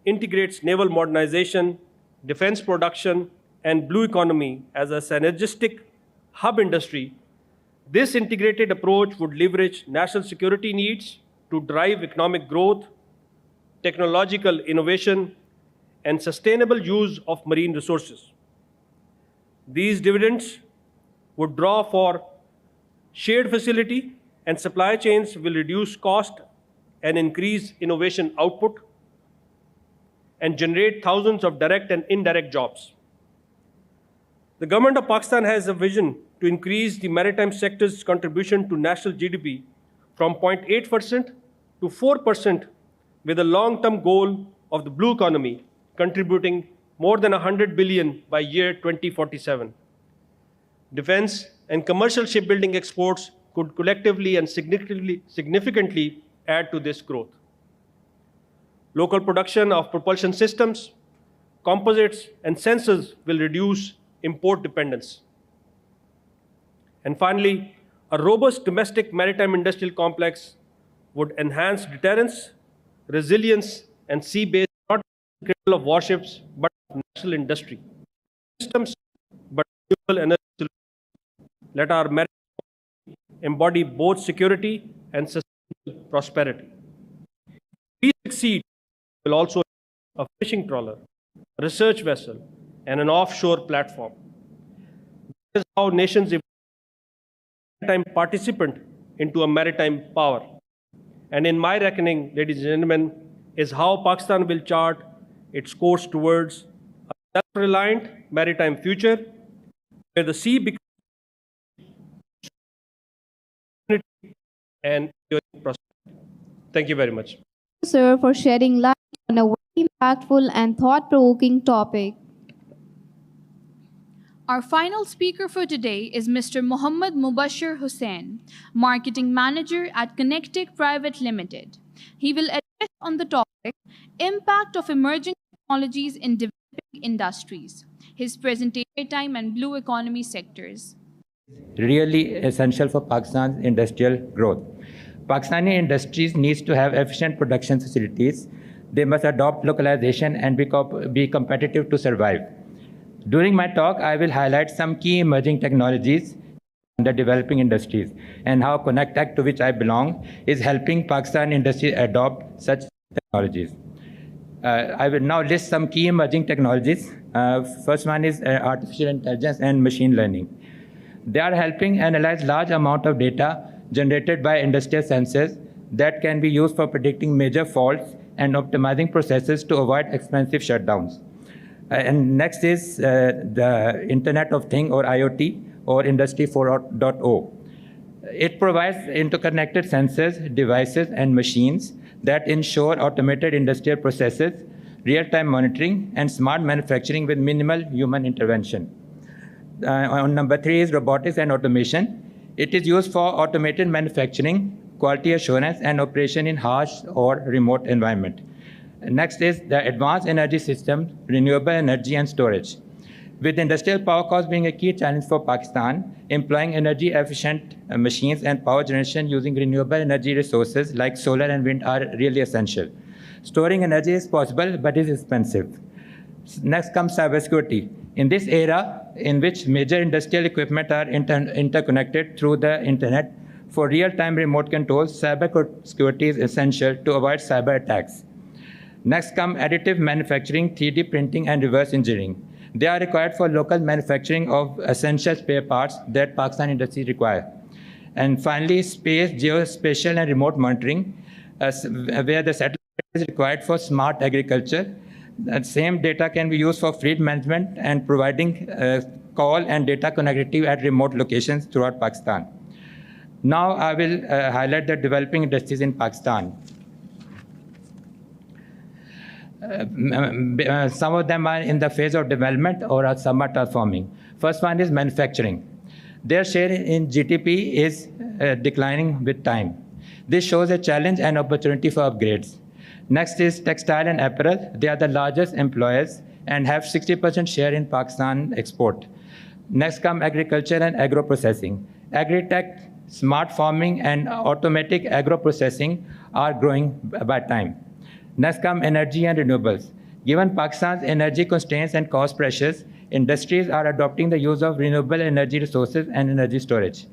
integrates naval modernization, defense production, and blue economy as a synergistic hub industry, this integrated approach would leverage national security needs to drive economic growth, technological innovation, and sustainable use of marine resources. These dividends would draw for shared facility, and supply chains will reduce cost and increase innovation output and generate thousands of direct and indirect jobs. The government of Pakistan has a vision to increase the maritime sector's contribution to national GDP from 0.8% to 4%, with a long-term goal of the blue economy contributing more than 100 billion by year 2047. Defense and commercial shipbuilding exports could collectively and significantly add to this growth. Local production of propulsion systems, composites, and sensors will reduce import dependence. And finally, a robust domestic maritime industrial complex would enhance deterrence, resilience, and sea-based not critical of warships, but of national industry systems, but renewable energy solutions. Let our maritime embody both security and sustainable prosperity. If we succeed, we will also have a fishing trawler, a research vessel, and an offshore platform. That is how nations evolve a maritime participant into a maritime power. And in my reckoning, ladies and gentlemen, is how Pakistan will chart its course towards a self-reliant maritime future, where the sea becomes and prosperity. Thank you very much. Thank you, sir, for shedding light on a very impactful and thought-provoking topic. Our final speaker for today is Mr. Muhammad Mubashir Hussain, Marketing Manager at Connectic Private Limited. He will address on the topic, Impact of Emerging Technologies in Developing Industries, his presentation time and blue economy sectors. Really essential for Pakistan's industrial growth. Pakistani industries needs to have efficient production facilities. They must adopt localization and be competitive to survive. During my talk, I will highlight some key emerging technologies in the developing industries and how Connectech, to which I belong, is helping Pakistan industry adopt such technologies. I will now list some key emerging technologies. First one is artificial intelligence and machine learning. They are helping analyze large amount of data generated by industrial sensors that can be used for predicting major faults and optimizing processes to avoid expensive shutdowns. And next is the Internet of Things, or IoT, or Industry 4.0. It provides interconnected sensors, devices, and machines that ensure automated industrial processes, real-time monitoring, and smart manufacturing with minimal human intervention. On number 3 is robotics and automation. It is used for automated manufacturing, quality assurance, and operation in harsh or remote environment. Next is the advanced energy systems, renewable energy, and storage. With industrial power costs being a key challenge for Pakistan, employing energy-efficient machines and power generation using renewable energy resources like solar and wind are really essential. Storing energy is possible, but is expensive. Next comes cybersecurity. In this era, in which major industrial equipment are interconnected through the internet, for real-time remote control, cybersecurity is essential to avoid cyber attacks. Next come additive manufacturing, 3D printing, and reverse engineering. They are required for local manufacturing of essential spare parts that Pakistan industries require. And finally, space, geospatial, and remote monitoring, where the satellite is required for smart agriculture. That same data can be used for fleet management and providing call and data connectivity at remote locations throughout Pakistan. Now I will highlight the developing industries in Pakistan. Some of them are in the phase of development or are somewhat transforming. First one is manufacturing. Their share in GDP is declining with time. This shows a challenge and opportunity for upgrades. Next is textile and apparel. They are the largest employers and have 60% share in Pakistan export. Next come agriculture and agro-processing. Agri-tech, smart farming, and automatic agro-processing are growing by time. Next come energy and renewables. Given Pakistan's energy constraints and cost pressures, industries are adopting the use of renewable energy resources and energy storage.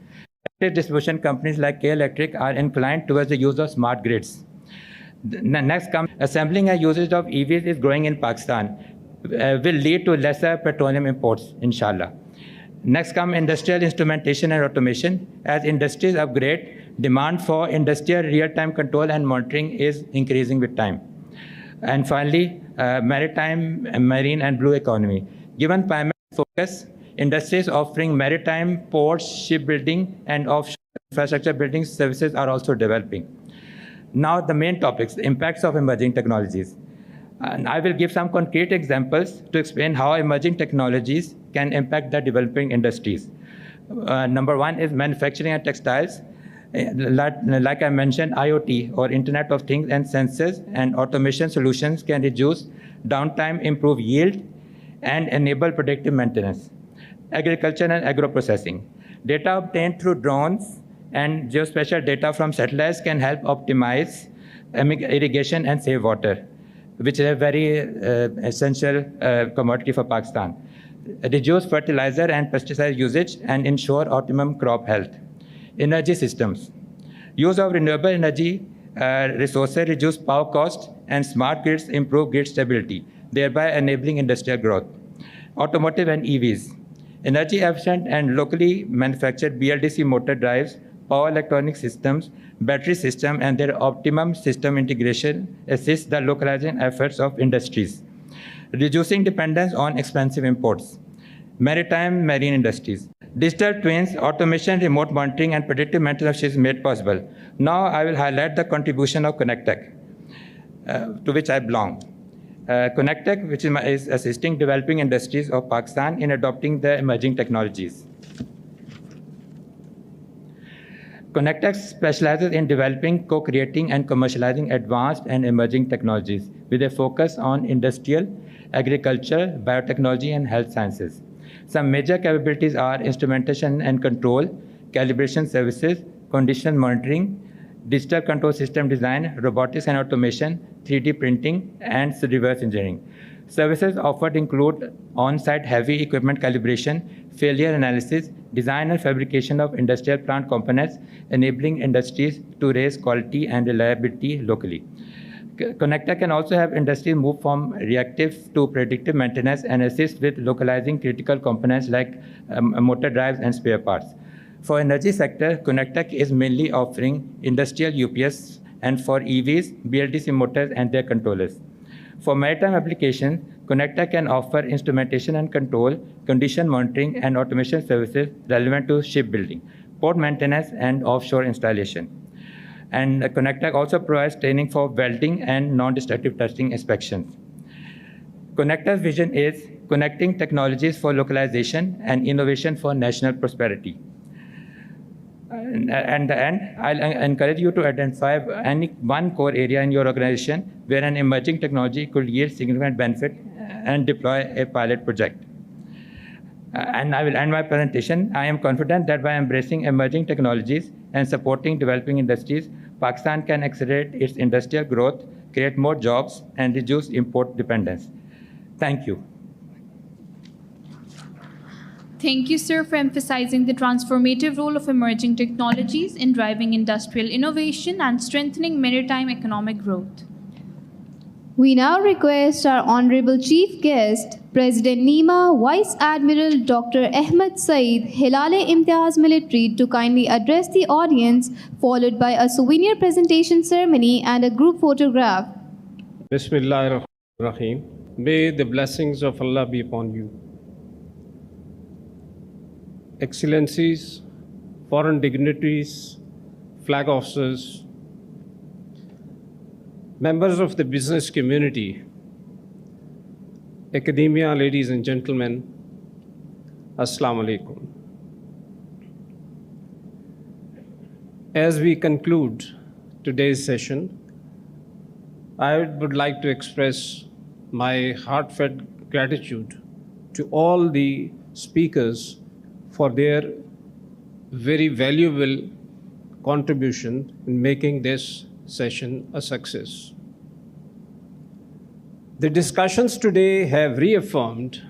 Electric distribution companies like K Electric are inclined towards the use of smart grids. Next comes assembling and usage of EVs is growing in Pakistan, will lead to lesser petroleum imports, inshallah. Next come industrial instrumentation and automation. As industries upgrade, demand for industrial real-time control and monitoring is increasing with time. And finally, maritime, marine, and blue economy. Given primary focus, industries offering maritime, ports, shipbuilding, and offshore infrastructure building services are also developing. Now the main topics, the impacts of emerging technologies. And I will give some concrete examples to explain how emerging technologies can impact the developing industries. Number one is manufacturing and textiles. Like I mentioned, IoT, or Internet of Things, and sensors and automation solutions can reduce downtime, improve yield, and enable predictive maintenance. Agriculture and agro-processing. Data obtained through drones and geospatial data from satellites can help optimize irrigation and save water, which is a very essential commodity for Pakistan. Reduce fertilizer and pesticide usage and ensure optimum crop health. Energy systems. Use of renewable energy resources reduce power costs, and smart grids improve grid stability, thereby enabling industrial growth. Automotive and EVs. Energy efficient and locally manufactured BLDC motor drives, power electronic systems, battery system, and their optimum system integration assist the localization efforts of industries. Reducing dependence on expensive imports. Maritime, marine industries. Digital twins, automation, remote monitoring, and predictive maintenance is made possible. Now I will highlight the contribution of ConnectTech, to which I belong. ConnectTech, which is assisting developing industries of Pakistan in adopting the emerging technologies. ConnectTech specializes in developing, co-creating, and commercializing advanced and emerging technologies with a focus on industrial, agriculture, biotechnology, and health sciences. Some major capabilities are instrumentation and control, calibration services, condition monitoring, digital control system design, robotics and automation, 3D printing, and reverse engineering. Services offered include on-site heavy equipment calibration, failure analysis, design and fabrication of industrial plant components, enabling industries to raise quality and reliability locally. ConnectTech can also have industries move from reactive to predictive maintenance and assist with localizing critical components like motor drives and spare parts. For energy sector, ConnectTech is mainly offering industrial UPS and for EVs, BLDC motors and their controllers. For maritime applications, Connecta can offer instrumentation and control, condition monitoring, and automation services relevant to shipbuilding, port maintenance, and offshore installation. And Connecta also provides training for welding and non-destructive testing inspections. Connecta's vision is connecting technologies for localization and innovation for national prosperity. And at the end, I'll encourage you to identify any one core area in your organization where an emerging technology could yield significant benefit and deploy a pilot project. And I will end my presentation. I am confident that by embracing emerging technologies and supporting developing industries, Pakistan can accelerate its industrial growth, create more jobs, and reduce import dependence. Thank you. Thank you, sir, for emphasizing the transformative role of emerging technologies in driving industrial innovation and strengthening maritime economic growth. We now request our Honorable Chief Guest, President NEMA Vice Admiral Dr. Ahmed Saeed, Hilale Imtiaz Military, to kindly address the audience, followed by a souvenir presentation ceremony and a group photograph. Bismillahirrahmanirrahim. May the blessings of Allah be upon you. Excellencies, foreign dignitaries, flag officers, members of the business community, academia, ladies and gentlemen, Assalamu alaikum. As we conclude today's session, I would like to express my heartfelt gratitude to all the speakers for their very valuable contribution in making this session a success. The discussions today have reaffirmed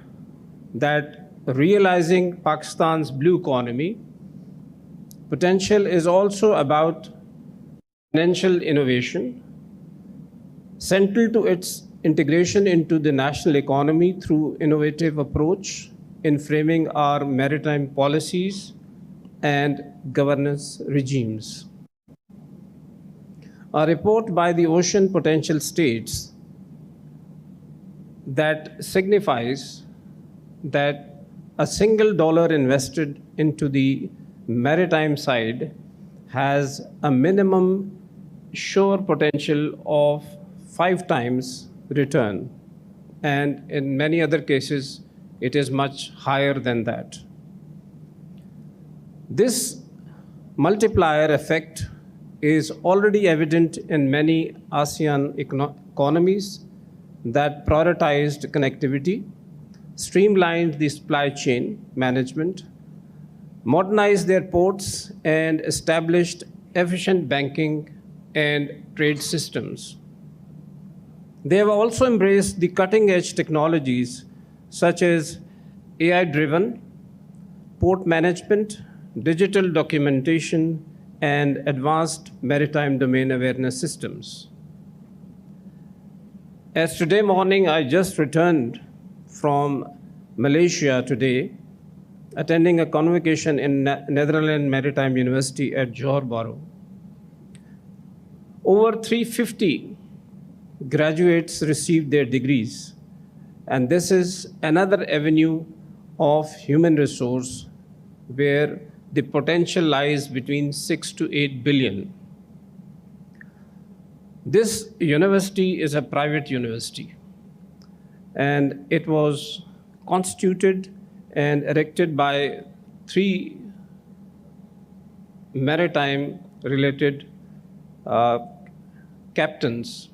that realizing Pakistan's blue economy potential is also about financial innovation, central to its integration into the national economy through innovative approach in framing our maritime policies and governance regimes. A report by the Ocean Potential states that signifies that a single dollar invested into the maritime side has a minimum sure potential of 5 times return, and in many other cases, it is much higher than that. This multiplier effect is already evident in many ASEAN economies that prioritized connectivity, streamlined the supply chain management, modernized their ports, and established efficient banking and trade systems. They have also embraced the cutting-edge technologies such as AI-driven port management, digital documentation, and advanced maritime domain awareness systems. As today morning, I just returned from Malaysia today, attending a convocation in Netherlands Maritime University at Johor Bahru. Over 350 graduates received their degrees, and this is another avenue of human resource where the potential lies between 6 to 8 billion. This university is a private university, and it was constituted and erected by 3 maritime-related captains,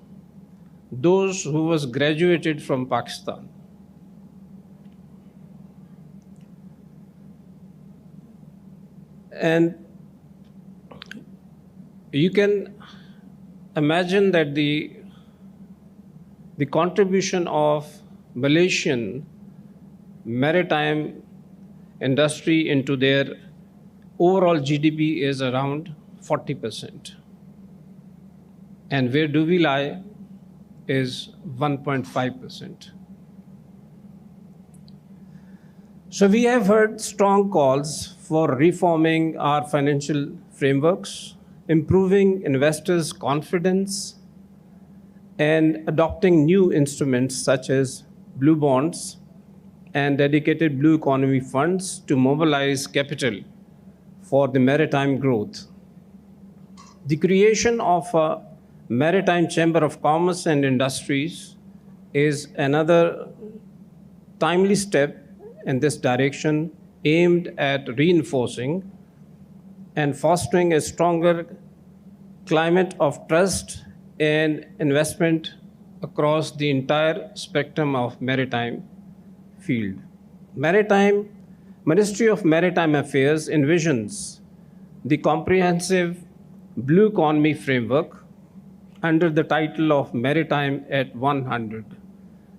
those who was graduated from Pakistan. And you can imagine that the contribution of Malaysian maritime industry into their overall GDP is around 40%. And where do we lie is 1.5%. So we have heard strong calls for reforming our financial frameworks improving investors' confidence, and adopting new instruments such as blue bonds and dedicated blue economy funds to mobilize capital for the maritime growth. The creation of a Maritime Chamber of Commerce and Industries is another timely step in this direction, aimed at reinforcing and fostering a stronger climate of trust and investment across the entire spectrum of maritime field. Ministry of Maritime Affairs envisions the comprehensive Blue Economy Framework under the title of Maritime at 100.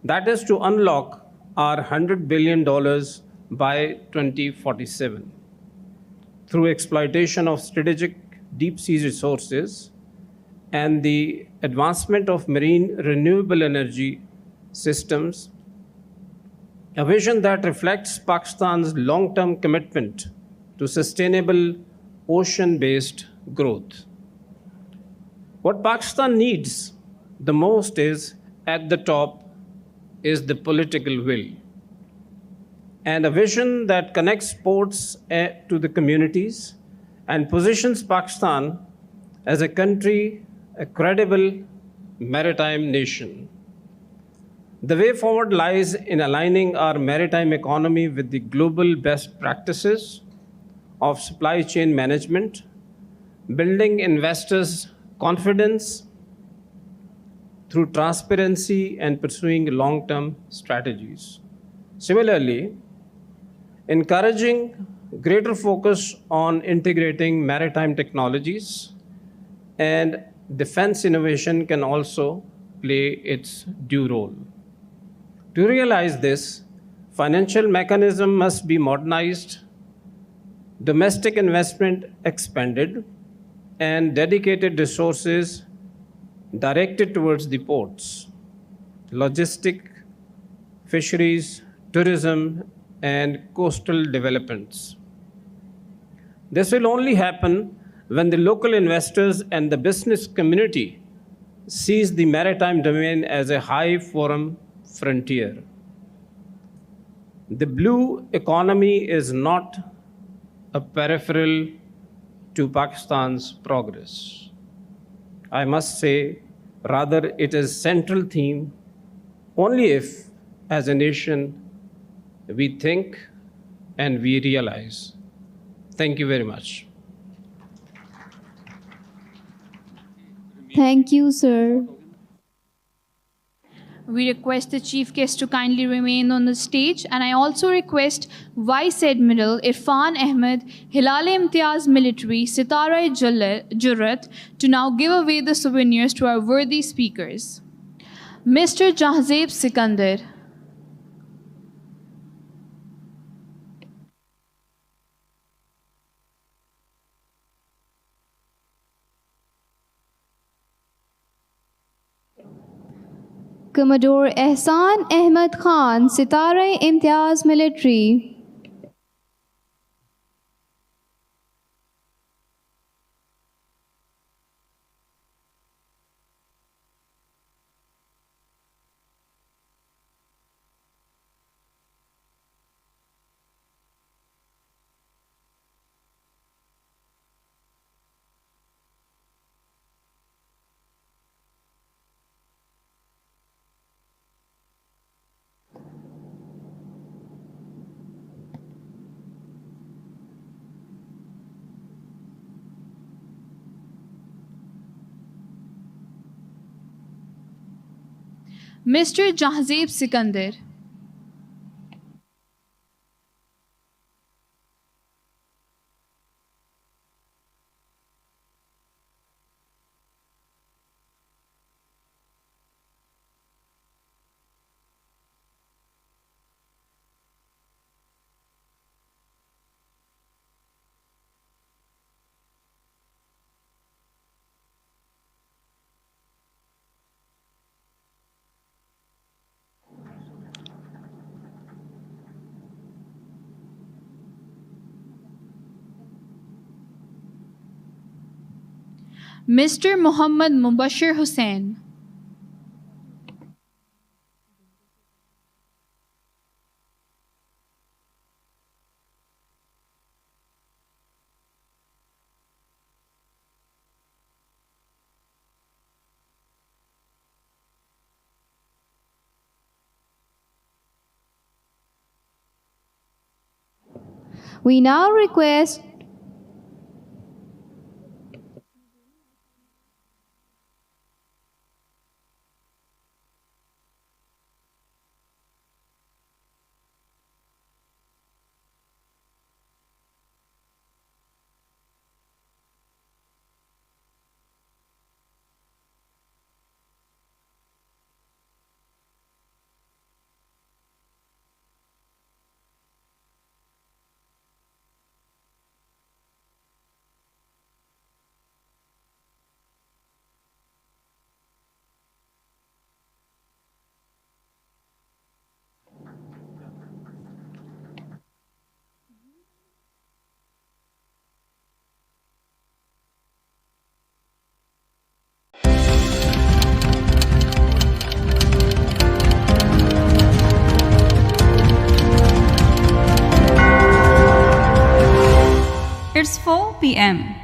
That is to unlock our $100 billion by 2047 through exploitation of strategic deep sea resources and the advancement of marine renewable energy systems, a vision that reflects Pakistan's long-term commitment to sustainable ocean-based growth. What Pakistan needs the most is, at the top, is the political will and a vision that connects ports to the communities and positions Pakistan as a country, a credible maritime nation. The way forward lies in aligning our maritime economy with the global best practices of supply chain management, building investors' confidence through transparency and pursuing long-term strategies. Similarly, encouraging greater focus on integrating maritime technologies and defense innovation can also play its due role. To realize this, financial mechanism must be modernized, domestic investment expanded, and dedicated resources directed towards the ports, logistic, fisheries, tourism, and coastal developments. This will only happen when the local investors and the business community sees the maritime domain as a high forum frontier. The blue economy is not a peripheral to Pakistan's progress. I must say, rather, it is a central theme only if, as a nation, we think and we realize. Thank you very much. Thank you, sir. We request the chief guest to kindly remain on the stage, and I also request Vice Admiral Irfan Ahmed, Hilal-e-Imtiaz Military, Sitara-e-Jurrat, to now give away the souvenirs to our worthy speakers. Mr. Jahzeb Sikandar. Commodore Ehsan Ahmed Khan, Sitara-e-Imtiaz Military. Mr. Jahzeb Sikandar. Mr. Muhammad Mubashir Hussain. We now request It's 4 p.m.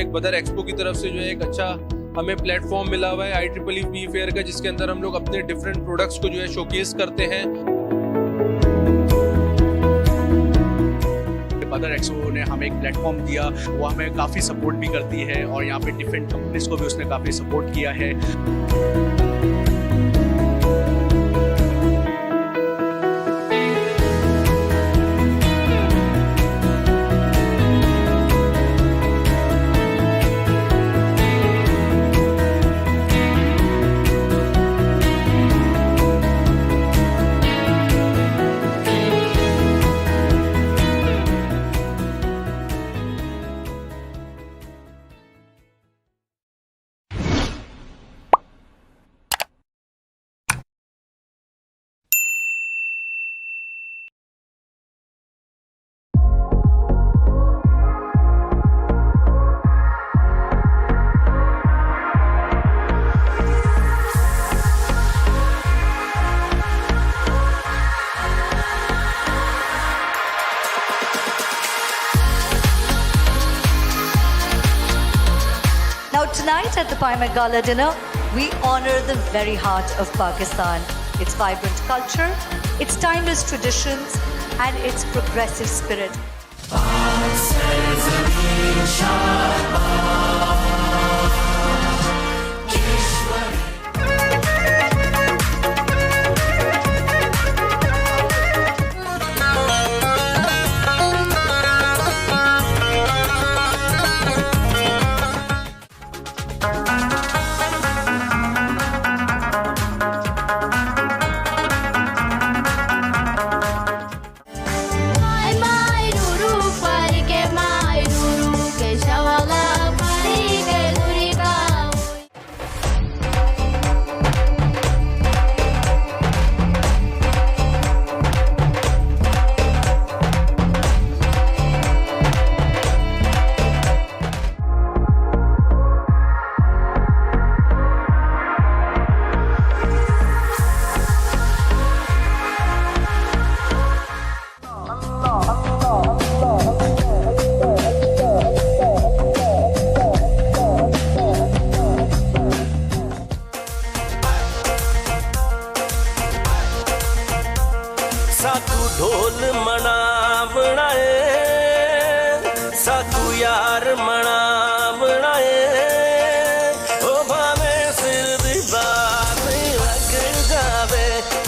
एक बदर expo की तरफ से जो है एक अच्छा हमें प्लेटफॉर्म मिला हुआ है IEEE फेयर का, जिसके अंदर हम लोग अपने डिफरेंट प्रोडक्ट्स को जो है शोकेस करते हैं। बदर एक्सपो ने हमें एक प्लेटफॉर्म दिया, वो हमें काफ़ी सपोर्ट भी करती है और यहाँ पे डिफरेंट कंपनीज को भी उसने काफ़ी सपोर्ट किया है। Tonight at the Pai Gala dinner, we honor the very heart of Pakistan, its vibrant culture, its timeless traditions, and its progressive spirit. साकू ढोल मनावना है, साकू यार मनावना है, ओ भावे सिर दी बाजी लग जावे,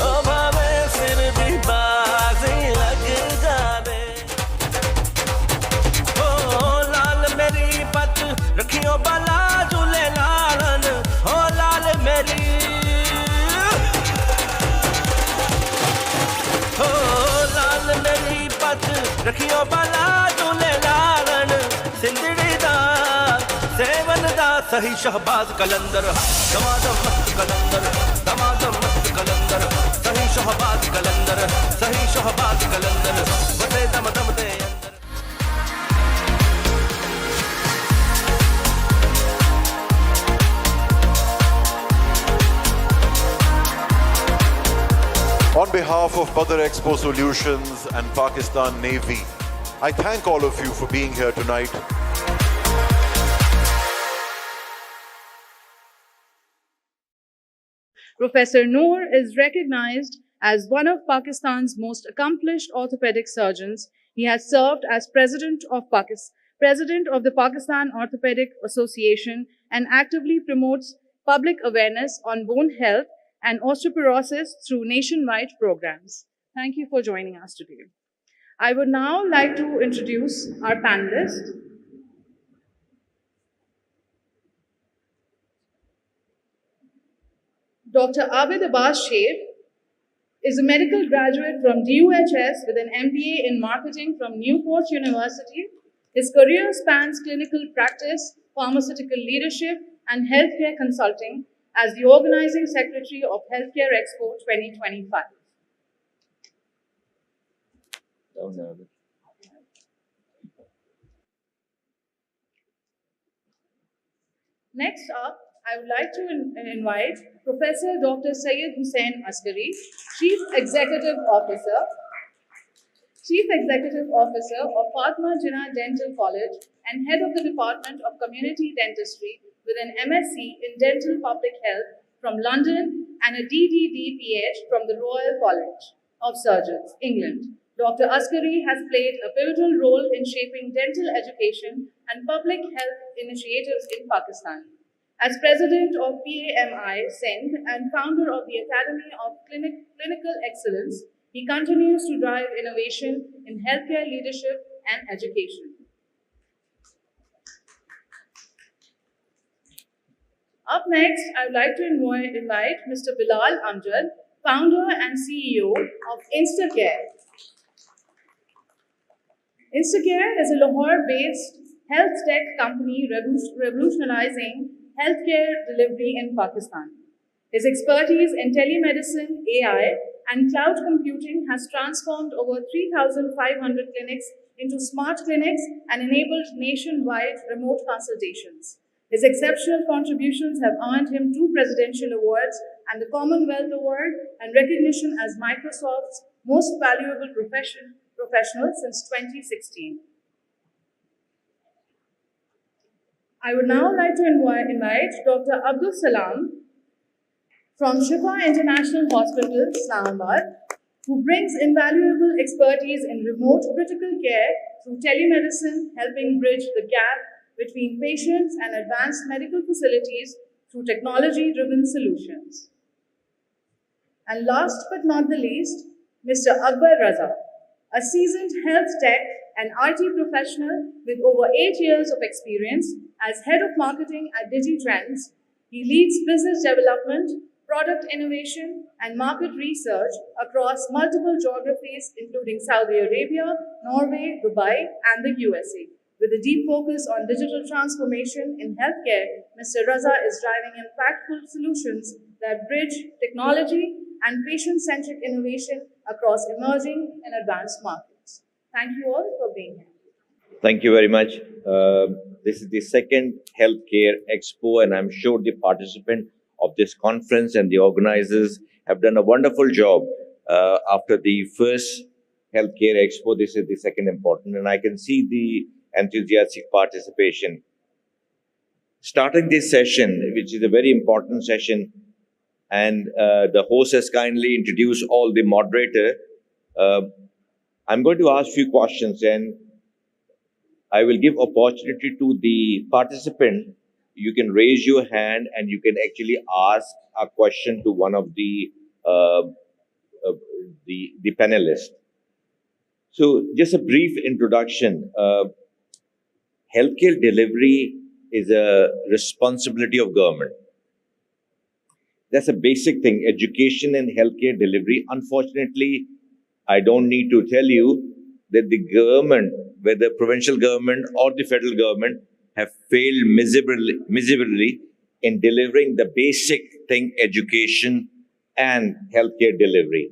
ओ भावे सिर दी बाजी लग जावे। ओ लाल मेरी पत रखियो बाला झूले लालन, ओ लाल मेरी रखियो बाला झूले लालन, सिंधड़ी दा सेवन दा सही शहबाज कलंदर, दमादम मस्त कलंदर, दमादम मस्त कलंदर, सही शहबाज कलंदर, सही शहबाज कलंदर, वसे दम दम दे अंदर। On behalf of Badar Expo Solutions and Pakistan Navy, I thank all of you for being here tonight. Professor Noor is recognized as one of Pakistan's most accomplished orthopedic surgeons. He has served as President of the Pakistan Orthopedic Association and actively promotes public awareness on bone health and osteoporosis through nationwide programs. Thank you for joining us today. I would now like to introduce our panelists. Dr. Abid Abbas Sheikh is a medical graduate from DUHS with an MBA in marketing from Newport University. His career spans clinical practice, pharmaceutical leadership, and healthcare consulting as the Organizing Secretary of Healthcare Expo 2025. Next up, I would like to invite Professor Dr. Syed Hussain Asgari, Chief Executive Officer, Chief Executive Officer of Fatma Jinnah Dental College and Head of the Department of Community Dentistry with an MSc in Dental Public Health from London and a DDD-PH from the Royal College of Surgeons, England. Dr. Askari has played a pivotal role in shaping dental education and public health initiatives in Pakistan. As President of PAMI, Sindh, and founder of the Academy of Clinical Excellence, he continues to drive innovation in healthcare leadership and education. Up next, I would like to invite Mr. Bilal Amjad, founder and CEO of Instacare. Instacare is a Lahore-based health tech company revolutionizing healthcare delivery in Pakistan. His expertise in telemedicine, AI, and cloud computing has transformed over 3,500 clinics into smart clinics and enabled nationwide remote consultations. His exceptional contributions have earned him 2 presidential awards and the Commonwealth Award and recognition as Microsoft's most valuable professional since 2016. I would now like to invite Dr. Abdul Salam from Shifa International Hospital, Islamabad, who brings invaluable expertise in remote critical care through telemedicine, helping bridge the gap between patients and advanced medical facilities through technology-driven solutions. And last but not the least, Mr. Akbar Raza, a seasoned health tech and IT professional with over 8 years of experience as head of marketing at DigiTrends. He leads business development, product innovation, and market research across multiple geographies, including Saudi Arabia, Norway, Dubai, and the USA. With a deep focus on digital transformation in healthcare, Mr. Raza is driving impactful solutions that bridge technology and patient-centric innovation across emerging and advanced markets. Thank you all for being here. Thank you very much. This is the second Healthcare Expo, and I'm sure the participant of this conference and the organizers have done a wonderful job. After the first Healthcare Expo, this is the second important, and I can see the enthusiastic participation. Starting this session, which is a very important session, and the host has kindly introduced all the moderator. I'm going to ask few questions, and I will give opportunity to the participant. You can raise your hand and you can actually ask a question to one of the panelists. So just a brief introduction. Healthcare delivery is a responsibility of government. That's a basic thing. Education and healthcare delivery. Unfortunately, I don't need to tell you that the government, whether provincial government or the federal government, have failed miserably in delivering the basic thing, education and healthcare delivery.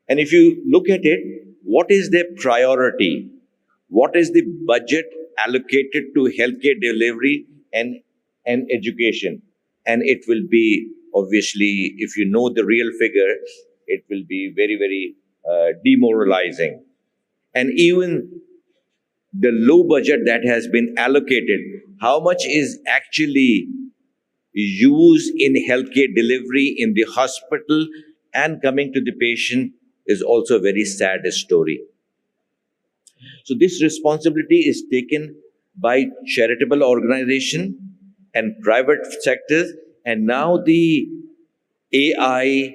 And if you look at it, what is their priority? What is the budget allocated to healthcare delivery and education? And it will be, obviously, if you know the real figure, it will be very, very demoralizing. And even the low budget that has been allocated, how much is actually used in healthcare delivery in the hospital and coming to the patient is also a very sad story. So this responsibility is taken by charitable organization and private sectors, and now the AI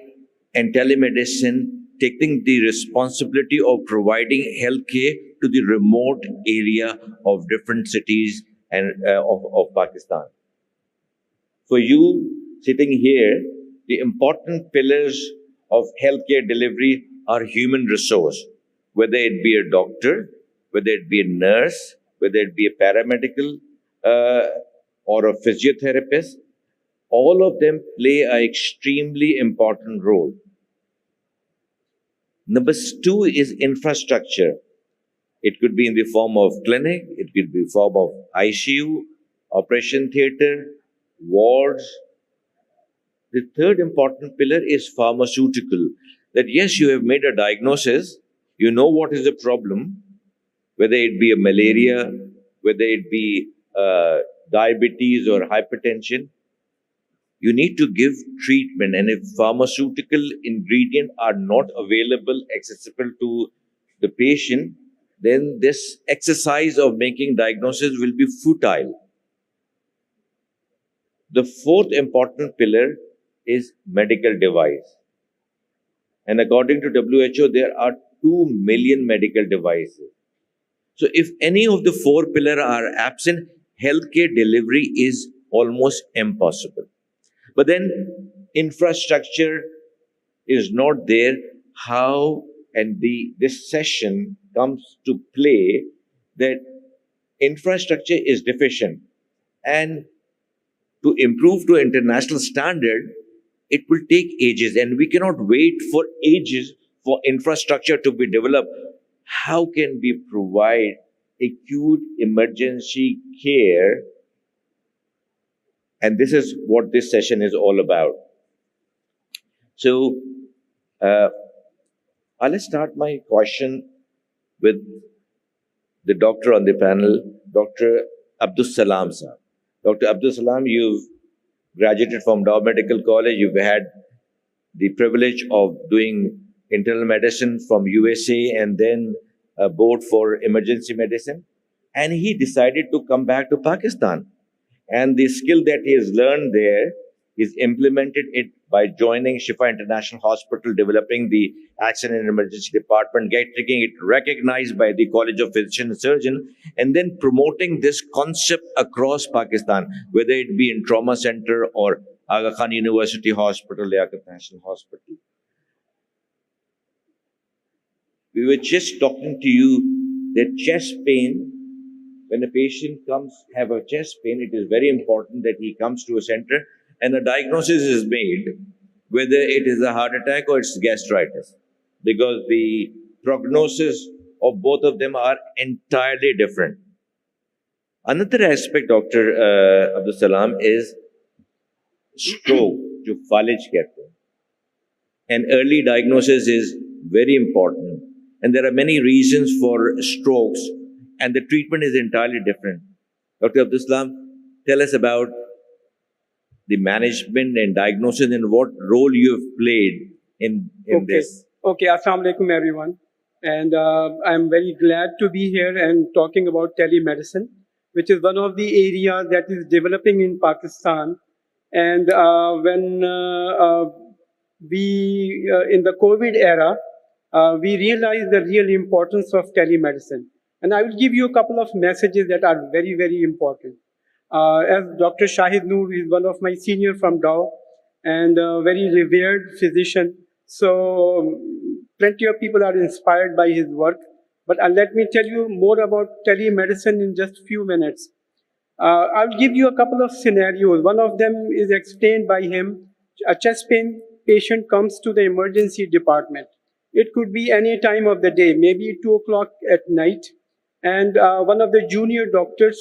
and telemedicine taking the responsibility of providing healthcare to the remote area of different cities and of Pakistan. For you sitting here, the important pillars of healthcare delivery are human resource, whether it be a doctor, whether it be a nurse, whether it be a paramedical or a physiotherapist. All of them play an extremely important role. Number 2 is infrastructure. It could be in the form of clinic, it could be in the form of ICU, operation theater, wards. The third important pillar is pharmaceutical. That yes, you have made a diagnosis, You know what is the problem, whether it be a malaria, whether it be diabetes or hypertension. You need to give treatment, and if pharmaceutical ingredients are not available, accessible to the patient, then this exercise of making diagnosis will be futile. The fourth important pillar is medical device. And according to WHO, there are 2 million medical devices. So if any of the 4 pillars are absent, healthcare delivery is almost impossible. But then infrastructure is not there. How, and this session comes to play that infrastructure is deficient, and to improve to international standard, it will take ages, and we cannot wait for ages for infrastructure to be developed. How can we provide acute emergency care? And this is what this session is all about. So, I'll start my question with the doctor on the panel, Dr. Abdul Salam sir. Dr. Abdul Salam, you've graduated from Dow Medical College. You've had the privilege of doing internal medicine from USA and then a board for emergency medicine. And he decided to come back to Pakistan. And the skill that he has learned there, he's implemented it by joining Shifa International Hospital, developing the accident and emergency department, getting it recognized by the College of Physician and Surgeon, and then promoting this concept across Pakistan, whether it be in trauma center or Aga Khan University Hospital, Liaquat National Hospital. We were just talking to you that chest pain, when a patient comes have a chest pain, it is very important that he comes to a center and a diagnosis is made, whether it is a heart attack or it's gastritis, because the prognosis of both of them are entirely different. Another aspect, Dr. Abdul Salam, is stroke, जो फालिज कहते हैं. And early diagnosis is very important. And there are many reasons for strokes, and the treatment is entirely different. Dr. Abdul Salam, tell us about the management and diagnosis and what role you have played in this. Okay, Assalamu alaikum everyone. And I'm very glad to be here and talking about telemedicine, which is one of the areas that is developing in Pakistan. And when in the COVID era, we realized the real importance of telemedicine. And I will give you a couple of messages that are very, very important. As Dr. Shahid Noor is one of my senior from Dow and a very revered physician. So plenty of people are inspired by his work. But let me tell you more about telemedicine in just a few minutes. I'll give you a couple of scenarios. One of them is explained by him. A chest pain patient comes to the emergency department. It could be any time of the day, maybe 2 o'clock at night. And one of the junior doctors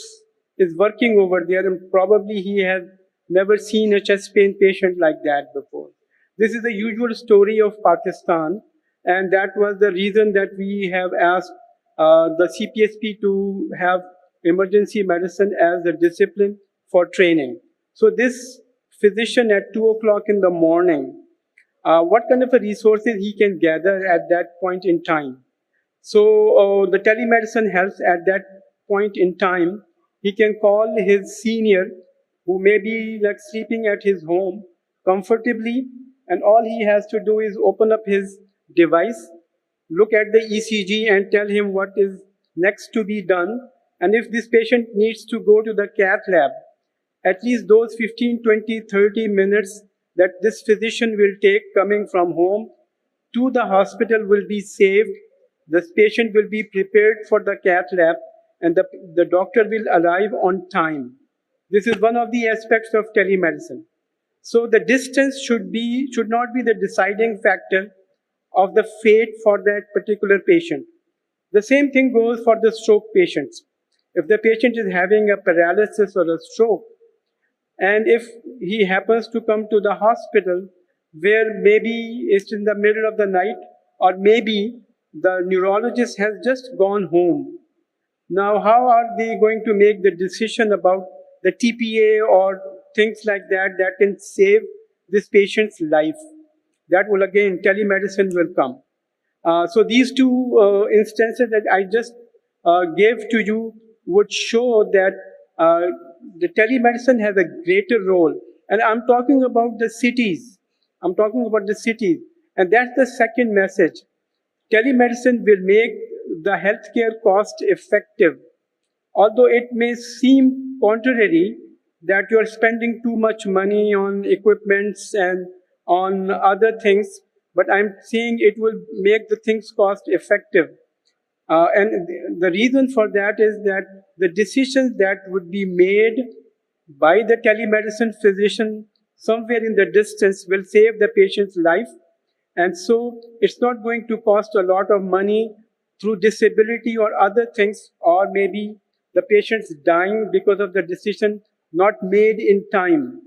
is working over there, and probably he has never seen a chest pain patient like that before. This is the usual story of Pakistan, and that was the reason that we have asked the CPSP to have emergency medicine as a discipline for training. So this physician at 2 o'clock in the morning, what kind of resources he can gather at that point in time? So the telemedicine helps at that point in time. He can call his senior, who may be like sleeping at his home comfortably, and all he has to do is open up his device, look at the ECG and tell him what is next to be done. And if this patient needs to go to the cath lab, at least those 15, 20, 30 minutes that this physician will take coming from home to the hospital will be saved. This patient will be prepared for the cath lab, and the doctor will arrive on time. This is one of the aspects of telemedicine. So the distance should not be the deciding factor of the fate for that particular patient. The same thing goes for the stroke patients. If the patient is having a paralysis or a stroke, and if he happens to come to the hospital where maybe it's in the middle of the night, or maybe the neurologist has just gone home. Now, how are they going to make the decision about the TPA or things like that that can save this patient's life? That will again, telemedicine will come. So these two instances that I just gave to you would show that the telemedicine has a greater role. And I'm talking about the cities. I'm talking about the cities. And that's the second message. Telemedicine will make the healthcare cost effective. Although it may seem contrary that you're spending too much money on equipments and on other things, but I'm saying it will make the things cost effective. And the reason for that is that the decisions that would be made by the telemedicine physician somewhere in the distance will save the patient's life. And so it's not going to cost a lot of money through disability or other things, or maybe the patient's dying because of the decision not made in time.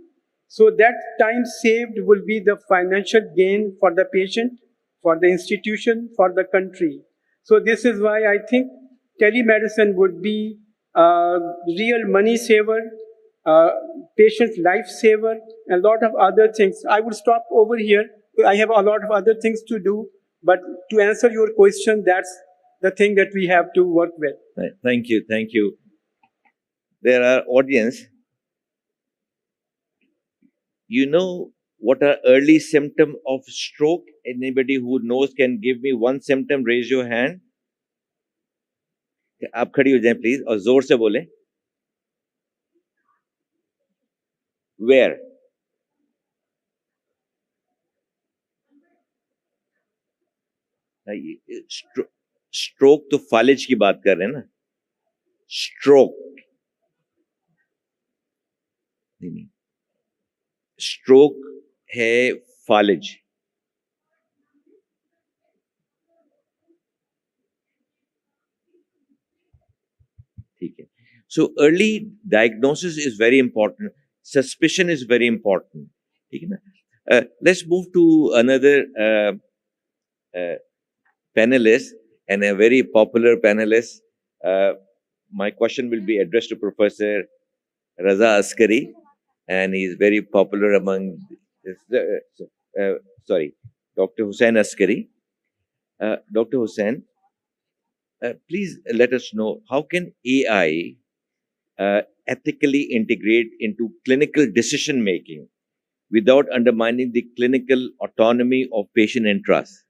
So that time saved will be the financial gain for the patient, for the institution, for the country. So this is why I think telemedicine would be a real money saver, patient's life saver, and a lot of other things. I would stop over here. I have a lot of other things to do, but to answer your question, that's the thing that we have to work with. Thank you, thank you. There are audience. You know what are early symptom of stroke? Anybody who knows can give me one symptom. Raise your hand. आप खड़ी हो जाएं please और जोर से बोलें. Where? Stroke तो फालिज की बात कर रहे हैं ना. स्ट्रोक नहीं, स्ट्रोक है फालिज. ठीक है. So early diagnosis is very important. Suspicion is very important. ठीक है ना. Let's move to another panelist, and a very popular panelist. My question will be addressed to Professor Raza Askari, and he is very popular among, Dr. Hussain Askari. Dr. Hussain, please let us know, how can AI ethically integrate into clinical decision making without undermining the clinical autonomy of patient and trust?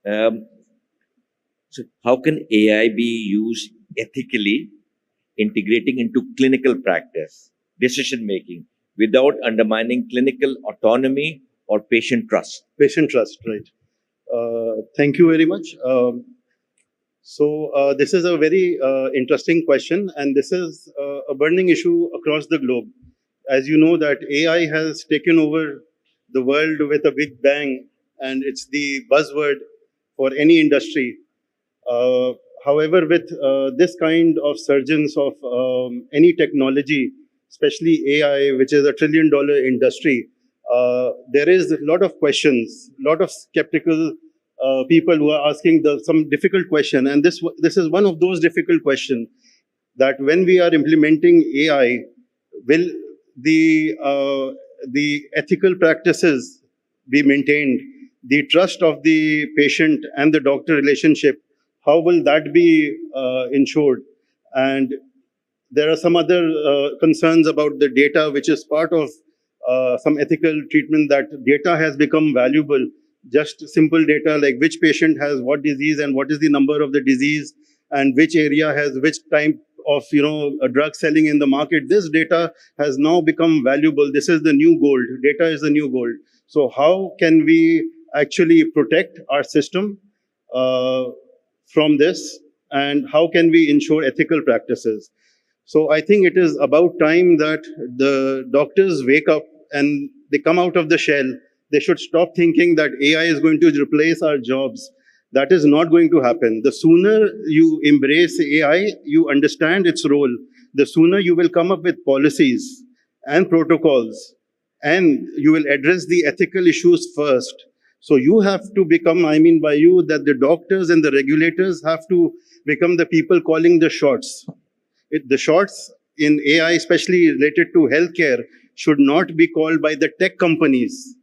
So how can AI be used ethically, integrating into clinical practice, decision making, without undermining clinical autonomy or patient trust? Patient trust, right. Thank you very much. So this is a very interesting question, and this is a burning issue across the globe. As you know, that AI has taken over the world with a big bang, and it's the buzzword for any industry. However, with this kind of surgence of any technology, especially AI, which is a $1 trillion industry, there is a lot of questions, a lot of skeptical people who are asking some difficult question. And this is one of those difficult questions, that when we are implementing AI, will the ethical practices be maintained? The trust of the patient and the doctor relationship, how will that be ensured? And there are some other concerns about the data, which is part of some ethical treatment, that data has become valuable. Just simple data like which patient has what disease and what is the number of the disease and which area has which type of a drug selling in the market. This data has now become valuable. This is the new gold. Data is the new gold. So how can we actually protect our system from this, and how can we ensure ethical practices? So I think it is about time that the doctors wake up and they come out of the shell. They should stop thinking that AI is going to replace our jobs. That is not going to happen. The sooner you embrace AI, you understand its role, the sooner you will come up with policies and protocols and you will address the ethical issues first. So you have to become, I mean by you, that the doctors and the regulators have to become the people calling the shots. The shots in AI, especially related to healthcare, should not be called by the tech companies.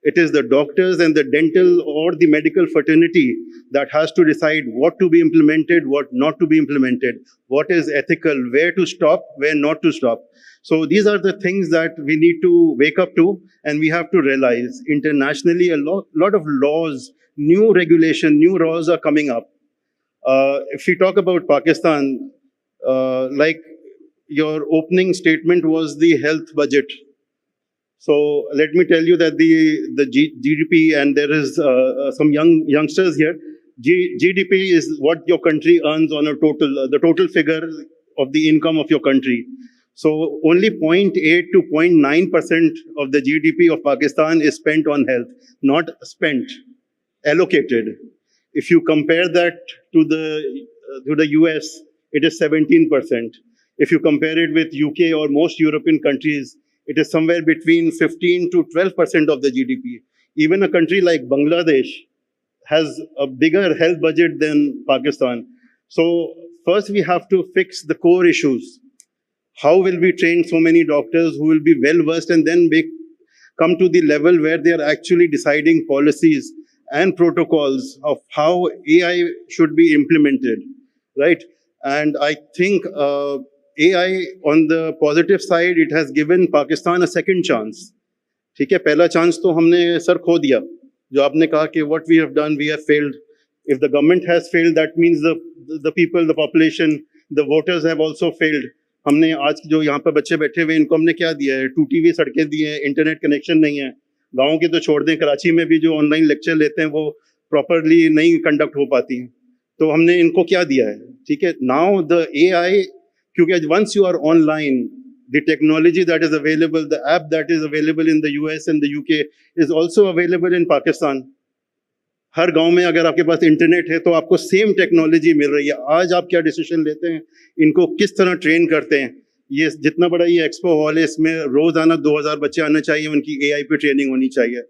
It is the doctors and the dental or the medical fraternity that has to decide what to be implemented, what not to be implemented, what is ethical, where to stop, where not to stop. So these are the things that we need to wake up to, and we have to realize internationally a lot of laws, new regulation, new laws are coming up. If we talk about Pakistan, like your opening statement was the health budget. So let me tell you that the GDP, and there is some youngsters here, GDP is what your country earns on a total, the total figure of the income of your country. So only 0.8 to 0.9% of the GDP of Pakistan is spent on health, not spent, allocated. If you compare that to the US, it is 17%. If you compare it with UK or most European countries, it is somewhere between 15 to 12% of the GDP. Even a country like Bangladesh has a bigger health budget than Pakistan. So first we have to fix the core issues. How will we train so many doctors who will be well versed and then come to the level where they are actually deciding policies and protocols of how AI should be implemented, right? And I think AI, on the positive side, it has given Pakistan a second chance. ठीक है, पहला chance तो हमने sir खो दिया. जो आपने कहा कि what we have done, we have failed. If the government has failed, that means the people, the population, the voters have also failed. हमने आज जो यहाँ पर बच्चे बैठे हुए इनको हमने क्या दिया है? टूटी हुई सड़कें दी हैं, इंटरनेट कनेक्शन नहीं है. गाँव के तो छोड़ दें, कराची में भी जो ऑनलाइन लेक्चर लेते हैं वो प्रॉपरली नहीं कंडक्ट हो पाती हैं. तो हमने इनको क्या दिया है? ठीक है, नाउ द AI, क्योंकि once you are online, the technology that is available, the app that is available in the US and the UK is also available in Pakistan. हर गांव में अगर आपके पास इंटरनेट है तो आपको सेम टेक्नोलॉजी मिल रही है. आज आप क्या डिसीजन लेते हैं, इनको किस तरह ट्रेन करते हैं, ये जितना बड़ा ये एक्सपो हॉल है इसमें रोजाना 2000 बच्चे आना चाहिए, उनकी AI पे ट्रेनिंग होनी चाहिए.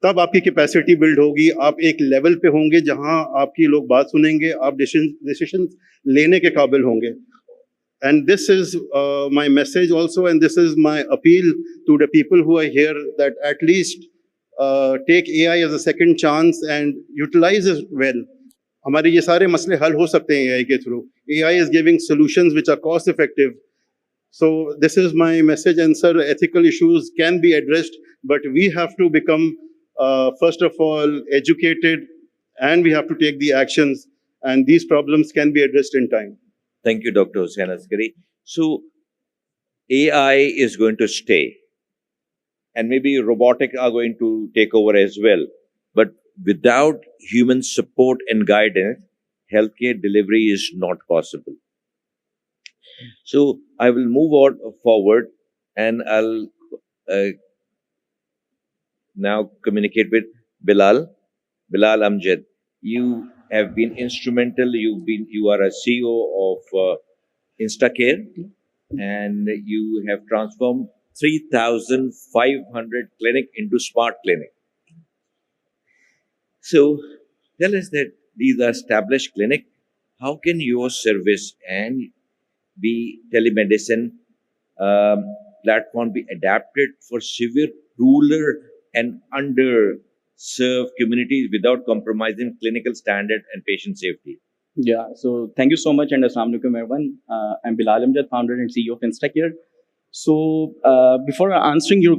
तब आपकी कैपेसिटी बिल्ड होगी, आप एक लेवल पे होंगे जहां आपकी लोग बात सुनेंगे, आप डिसीजन लेने के काबिल होंगे. And this is my message also, and this is my appeal to the people who are here, that at least take AI as a second chance and utilize it well. हमारे ये सारे मसले हल हो सकते हैं AI के through. AI is giving solutions which are cost effective. So this is my message, and sir, ethical issues can be addressed, but we have to become first of all educated, and we have to take the actions, and these problems can be addressed in time. Thank you, Dr. Hussain Askari. So AI is going to stay, and maybe robotic are going to take over as well. But without human support and guidance, healthcare delivery is not possible. So I will move on forward, and I'll now communicate with Bilal. Bilal Amjad, you have been instrumental. You are a CEO of Instacare, and you have transformed 3,500 clinic into smart clinic. So tell us that these are established clinic. How can your service and the telemedicine platform be adapted for severe rural and underserved communities without compromising clinical standard and patient safety? Yeah, so thank you so much, and Assalamu alaikum everyone. I'm Bilal Amjad, founder and CEO of Instacare. So before answering your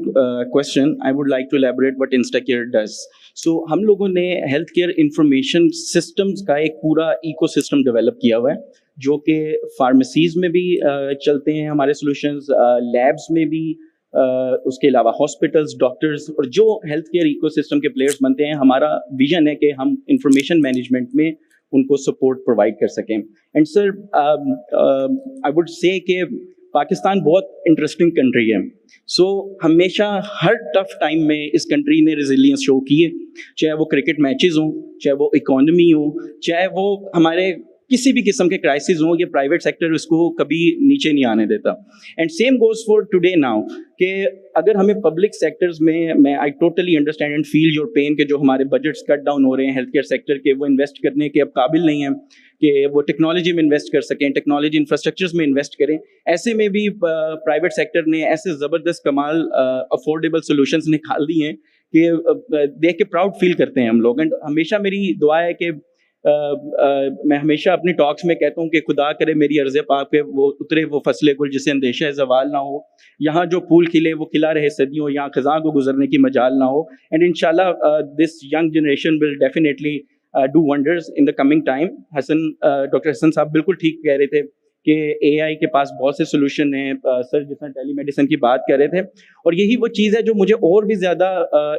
question, I would like to elaborate what Instacare does. So हम लोगों ने healthcare information systems का एक पूरा ecosystem develop किया हुआ है, जो कि pharmacies में भी चलते हैं हमारे solutions, labs में भी, उसके अलावा हॉस्पिटल्स, डॉक्टर्स और जो हेल्थ केयर इकोसिस्टम के प्लेयर्स बनते हैं. हमारा विजन है कि हम इंफॉर्मेशन मैनेजमेंट में उनको सपोर्ट प्रोवाइड कर सकें. And sir, I would say कि पाकिस्तान बहुत इंटरेस्टिंग कंट्री है. सो हमेशा हर टफ टाइम में इस कंट्री ने रेजिलियंस शो की है, चाहे वो क्रिकेट मैचेस हों, चाहे वो इकोनॉमी हो, चाहे वो हमारे किसी भी किस्म के क्राइसिस हो, ये प्राइवेट सेक्टर उसको कभी नीचे नहीं आने देता. And same goes for today now कि अगर हमें पब्लिक सेक्टर्स में, मैं I totally understand and feel your pain कि जो हमारे बजट्स कट डाउन हो रहे हैं हेल्थ केयर सेक्टर के, वो इन्वेस्ट करने के अब काबिल नहीं हैं कि वो टेक्नोलॉजी में इन्वेस्ट कर सकें, टेक्नोलॉजी इंफ्रास्ट्रक्चर्स में इन्वेस्ट करें. ऐसे में भी प्राइवेट सेक्टर ने ऐसे ज़बरदस्त कमाल अफोर्डेबल सोल्यूशंस निकाल दिए हैं कि देख के प्राउड फील करते हैं हम लोग. एंड हमेशा मेरी दुआ है कि मैं हमेशा अपनी टॉक्स में कहता हूँ कि खुदा करे मेरी अर्ज़ पाक पे वो उतरे वो फसले गुल जिसे अंदेशा ज़वाल ना हो, यहाँ जो फूल खिले वो खिला रहे सदियों, यहाँ खज़ां को गुजरने की मजाल ना हो. एंड इंशाल्लाह this young generation will definitely do wonders in the coming time. Doctor Hasan साहब बिल्कुल ठीक कह रहे थे कि AI के पास बहुत से सोल्यूशन हैं. सर जिस तरह टेलीमेडिसिन की बात कर रहे थे, और यही वो चीज़ है जो मुझे और भी ज़्यादा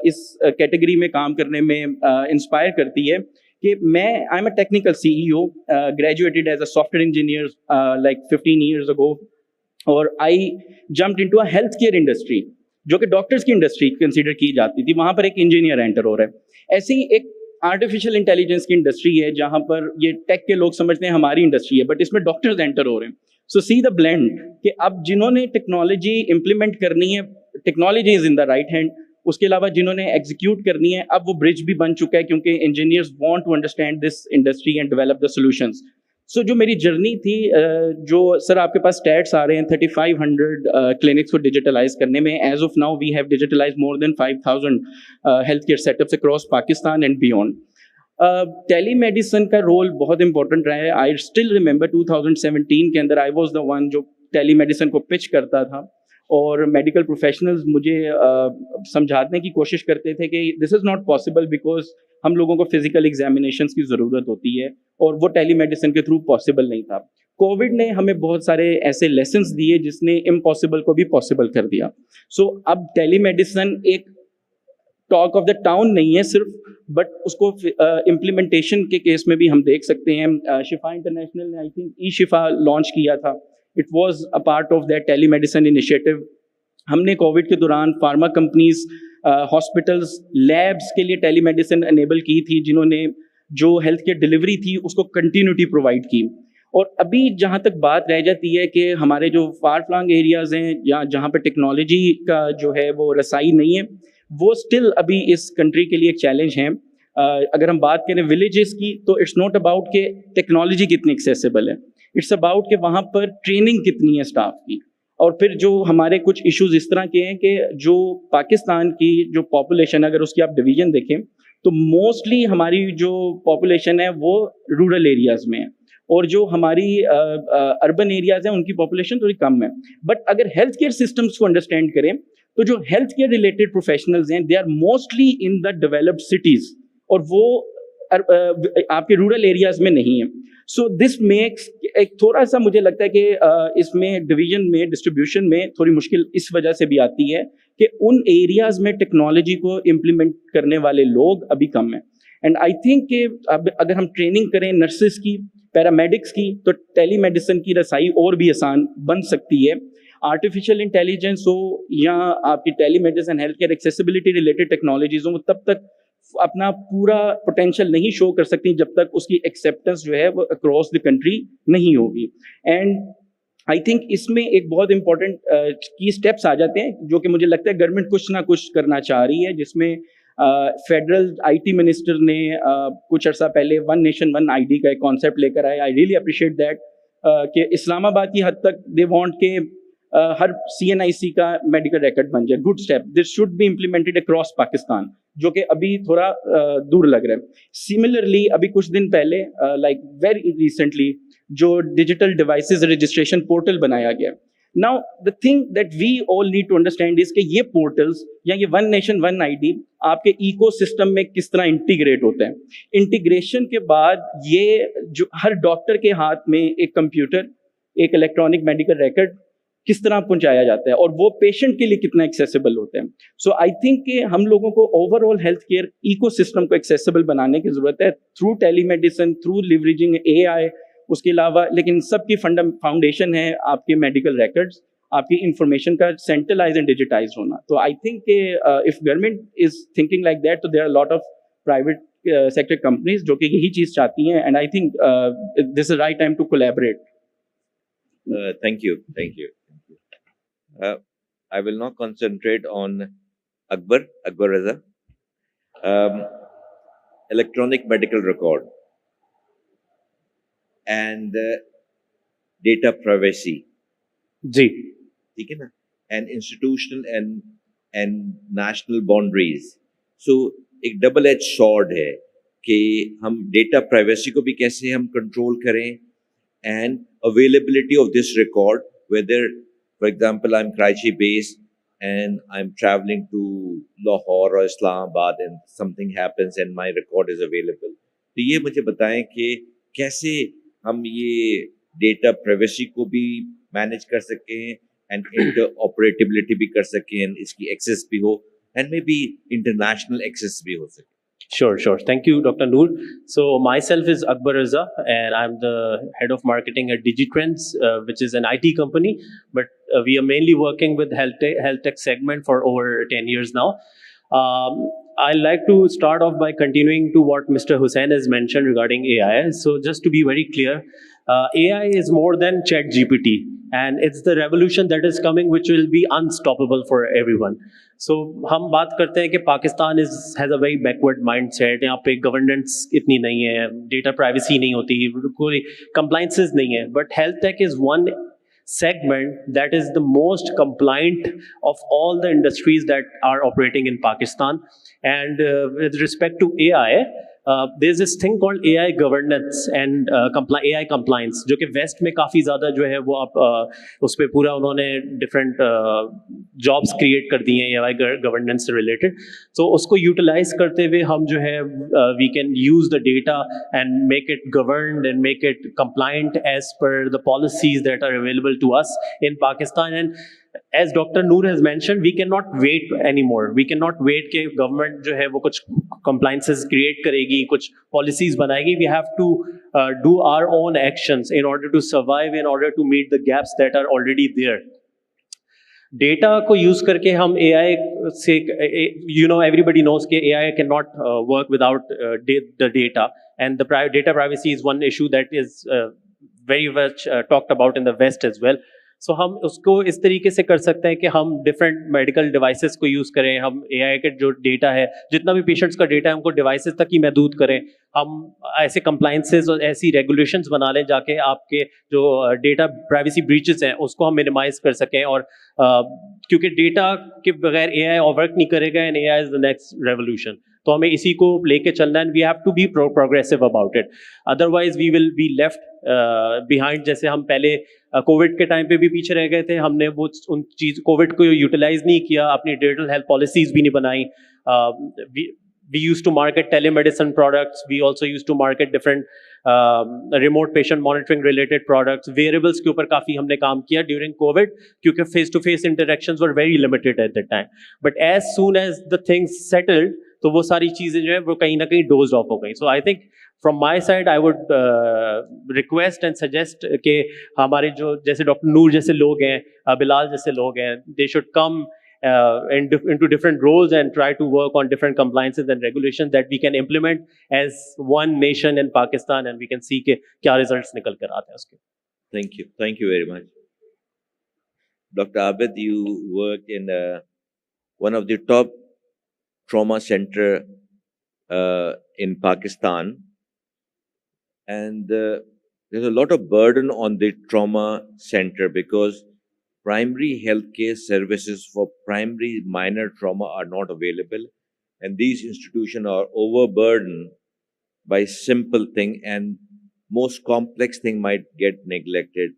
इस कैटेगरी में काम करने में इंस्पायर करती है कि मैं I am a technical CEO, graduated as a software engineer like 15 years ago, और I jumped into a health care industry जो कि डॉक्टर्स की इंडस्ट्री कंसीडर की जाती थी. वहाँ पर एक इंजीनियर एंटर हो रहा है. ऐसे ही एक आर्टिफिशियल इंटेलिजेंस की इंडस्ट्री है जहाँ पर ये टेक के लोग समझते हैं हमारी इंडस्ट्री है, बट इसमें डॉक्टर्स एंटर हो रहे हैं. सो सी द ब्लेंड कि अब जिन्होंने टेक्नोलॉजी इंप्लीमेंट करनी है, technology is in the right hand. उसके अलावा जिन्होंने एग्जीक्यूट करनी है, अब वो ब्रिज भी बन चुका है क्योंकि engineers want to understand this industry and develop the solutions. So जो मेरी जर्नी थी, जो सर आपके पास स्टैट्स आ रहे हैं 3500 क्लिनिक्स को डिजिटलाइज करने में. As of now we have digitalize more than 5000 health care setups across Pakistan and beyond. Telemedicine का रोल बहुत इंपॉर्टेंट रहा है. आई स्टिल रिमेंबर 2017 के अंदर आई वॉज द वन जो टेलीमेडिसिन को पिच करता था, और मेडिकल प्रोफेशनल्स मुझे समझाने की कोशिश करते थे कि this is not possible because हम लोगों को फिजिकल एग्जामिनेशंस की ज़रूरत होती है, और वो टेलीमेडिसिन के थ्रू पॉसिबल नहीं था. कोविड ने हमें बहुत सारे ऐसे लेसन्स दिए जिसने इम्पॉसिबल को भी पॉसिबल कर दिया. सो अब टेलीमेडिसिन एक टॉक ऑफ द टाउन नहीं है सिर्फ, बट उसको इम्प्लीमेंटेशन के केस में भी हम देख सकते हैं. शिफा इंटरनेशनल ने आई थिंक ई-शिफा लॉन्च किया था. It was a part of that telemedicine initiative. हमने कोविड के दौरान फार्मा कंपनीज, हॉस्पिटल्स, लैब्स के लिए टेलीमेडिसिन एनेबल की थी, जिन्होंने जो हेल्थ केयर डिलीवरी थी उसको कंटिन्यूटी प्रोवाइड की. और अभी जहाँ तक बात रह जाती है कि हमारे जो फार फ्लंग एरियाज़ हैं या जहाँ पर टेक्नोलॉजी का जो है वो रसाई नहीं है, वो स्टिल अभी इस कंट्री के लिए एक चैलेंज है. अगर हम बात करें विलेजेस की, तो इट्स नॉट अबाउट कि टेक्नोलॉजी कितनी एक्सेसिबल है, इट्स अबाउट कि वहाँ पर ट्रेनिंग कितनी है स्टाफ की. और फिर जो हमारे कुछ इश्यूज इस तरह के हैं कि जो पाकिस्तान की जो पॉपुलेशन, अगर उसकी आप डिवीजन देखें तो मोस्टली हमारी जो पॉपुलेशन है वो रूरल एरियाज़ में है, और जो हमारी अर्बन एरियाज़ हैं उनकी पॉपुलेशन थोड़ी कम है. बट अगर हेल्थ केयर सिस्टम्स को अंडरस्टैंड करें तो जो हेल्थ केयर रिलेटेड प्रोफेशनल्स हैं they are mostly in the developed cities, और वो आपके रूरल एरियाज़ में नहीं है. सो दिस मेक्स एक थोड़ा सा मुझे लगता है कि इसमें डिवीजन में, डिस्ट्रीब्यूशन में थोड़ी मुश्किल इस वजह से भी आती है कि उन एरियाज़ में टेक्नोलॉजी को इम्प्लीमेंट करने वाले लोग अभी कम हैं. एंड आई थिंक कि अब अगर हम ट्रेनिंग करें नर्सेस की, पैरामेडिक्स की, तो टेलीमेडिसिन की रसाई और भी आसान बन सकती है. आर्टिफिशियल इंटेलिजेंस हो या आपकी telemedicine, health care accessibility related technologies हो, वो तब तक अपना पूरा पोटेंशियल नहीं शो कर सकती जब तक उसकी एक्सेप्टेंस जो है वो अक्रॉस द कंट्री नहीं होगी. एंड आई थिंक इसमें एक बहुत इंपॉर्टेंट की स्टेप्स आ जाते हैं जो कि मुझे लगता है गवर्नमेंट कुछ ना कुछ करना चाह रही है, जिसमें फेडरल IT मिनिस्टर ने कुछ अर्सा पहले वन नेशन वन ID का एक कॉन्सेप्ट लेकर आए. आई रियली अप्रिशिएट दैट कि इस्लामाबाद की हद तक दे वांट के हर CNIC का मेडिकल रिकॉर्ड बन जाए. Good step, this should be implemented across Pakistan, जो कि अभी थोड़ा दूर लग रहा है. सिमिलरली अभी कुछ दिन पहले लाइक वेरी रिसेंटली जो डिजिटल डिवाइसेस रजिस्ट्रेशन पोर्टल बनाया गया. Now the thing that we all need to understand is कि ये पोर्टल्स या ये वन नेशन वन ID आपके इकोसिस्टम में किस तरह इंटीग्रेट होते हैं. इंटीग्रेशन के बाद ये जो हर डॉक्टर के हाथ में एक कंप्यूटर, एक इलेक्ट्रॉनिक मेडिकल रिकॉर्ड किस तरह पहुंचाया जाता है और वो पेशेंट के लिए कितना एक्सेसिबल होते हैं. सो आई थिंक कि हम लोगों को ओवरऑल हेल्थ केयर इकोसिस्टम को एक्सेसिबल बनाने की जरूरत है through telemedicine, through leveraging AI. उसके अलावा लेकिन सबकी फाउंडेशन है आपके मेडिकल रिकॉर्ड्स, आपकी इंफॉर्मेशन का सेंट्रलाइज एंड डिजिटाइज होना. तो I think if government is thinking like that, तो there are lot of private sector companies जो कि यही चीज़ चाहती हैं, and I think this is right time to collaborate. Thank you. I will now concentrate on Akbar Raza. Electronic medical record and data privacy. जी. ठीक है ना? And institutional and national boundaries. So एक डबल एज स्वॉर्ड है कि हम data privacy को भी कैसे हम कंट्रोल करें and availability of this record, whether, for example, I'm Karachi based and I'm traveling to Lahore or Islamabad and something happens and my record is available. तो ये मुझे बताएं कि कैसे हम ये डेटा प्राइवेसी को भी मैनेज कर सकें and interoperability भी कर सकें and इसकी एक्सेस भी हो and maybe international access भी हो सके. Sure. Thank you, Dr. Noor. So myself is Akbar Raza, and I'm the head of marketing at DigiTrends, which is an IT company, but we are mainly working with health tech segment for over 10 years now. I'd like to start off by continuing to what Mr. Hussain has mentioned regarding AI. So just to be very clear, AI is more than ChatGPT, and it's the revolution that is coming, which will be unstoppable for everyone. So हम बात करते हैं कि Pakistan has a very backward mind set. यहाँ पे governance इतनी नहीं है, डेटा प्राइवेसी नहीं होती, कोई कंप्लाइंसेस नहीं है. But health take is one segment that is the most compliant of all the industries that are operating in Pakistan. And with respect to AI, there's this thing called AI governance and AI compliance, जो कि waste में काफ़ी ज़्यादा जो है वो आप उस पर पूरा उन्होंने डिफरेंट जॉब्स क्रिएट कर दिए हैं AI गवर्नेंस से रिलेटेड. तो उसको यूटिलाइज करते हुए हम जो है we can use the data and make it governed and make it compliant as per the policies that are available to us in Pakistan. And as Dr. Noor has mentioned, we cannot wait anymore. We cannot wait कि government जो है वो कुछ compliances create करेगी, कुछ policies बनाएगी. We have to do our own actions in order to survive, in order to meet the gaps that are already there. Data को use करके हम AI से, everybody knows कि AI cannot work without the data, and the data privacy is one issue that is very much talked about in the West as well. So हम उसको इस तरीके से कर सकते हैं कि हम डिफरेंट मेडिकल डिवाइसेस को यूज़ करें. हम AI के जो डेटा है, जितना भी पेशेंट्स का डेटा है, हमको डिवाइसेस तक ही महदूद करें. हम ऐसे कंप्लाइंसेस और ऐसी रेगुलेशंस बना लें जाके आपके जो डेटा प्राइवेसी ब्रीचेस हैं उसको हम मिनिमाइज कर सकें. और क्योंकि डेटा के बगैर AI वर्क नहीं करेगा, and AI is the next revolution. तो हमें इसी को लेके चलना है. We have to be progressive about it, otherwise we will be left behind. जैसे हम पहले कोविड के टाइम पे भी पीछे रह गए थे. हमने वो उन चीज कोविड को यूटिलाइज नहीं किया, अपनी डिजिटल हेल्थ पॉलिसीज भी नहीं बनाई. We used to market telemedicine products. We also used to market different remote patient monitoring related products. Wearables के ऊपर काफ़ी हमने काम किया during COVID, क्योंकि face-to-face interactions were very limited at that time. But as soon as the things settled, तो वो सारी चीज़ें जो है वो कहीं ना कहीं dozed off हो गई. So I think from my side, I would request and suggest कि हमारे जो जैसे डॉक्टर नूर जैसे लोग हैं, बिलाल जैसे लोग हैं, they should come into different roles and try to work on different compliances and regulations that we can implement as one nation in Pakistan, and we can see कि क्या results निकल कर आते हैं उसके. Thank you very much. Dr. Abid, you worked in one of the top trauma center in Pakistan, and there's a lot of burden on the trauma center because primary healthcare services for primary minor trauma are not available, and these institutions are overburdened by simple thing, and most complex thing might get neglected.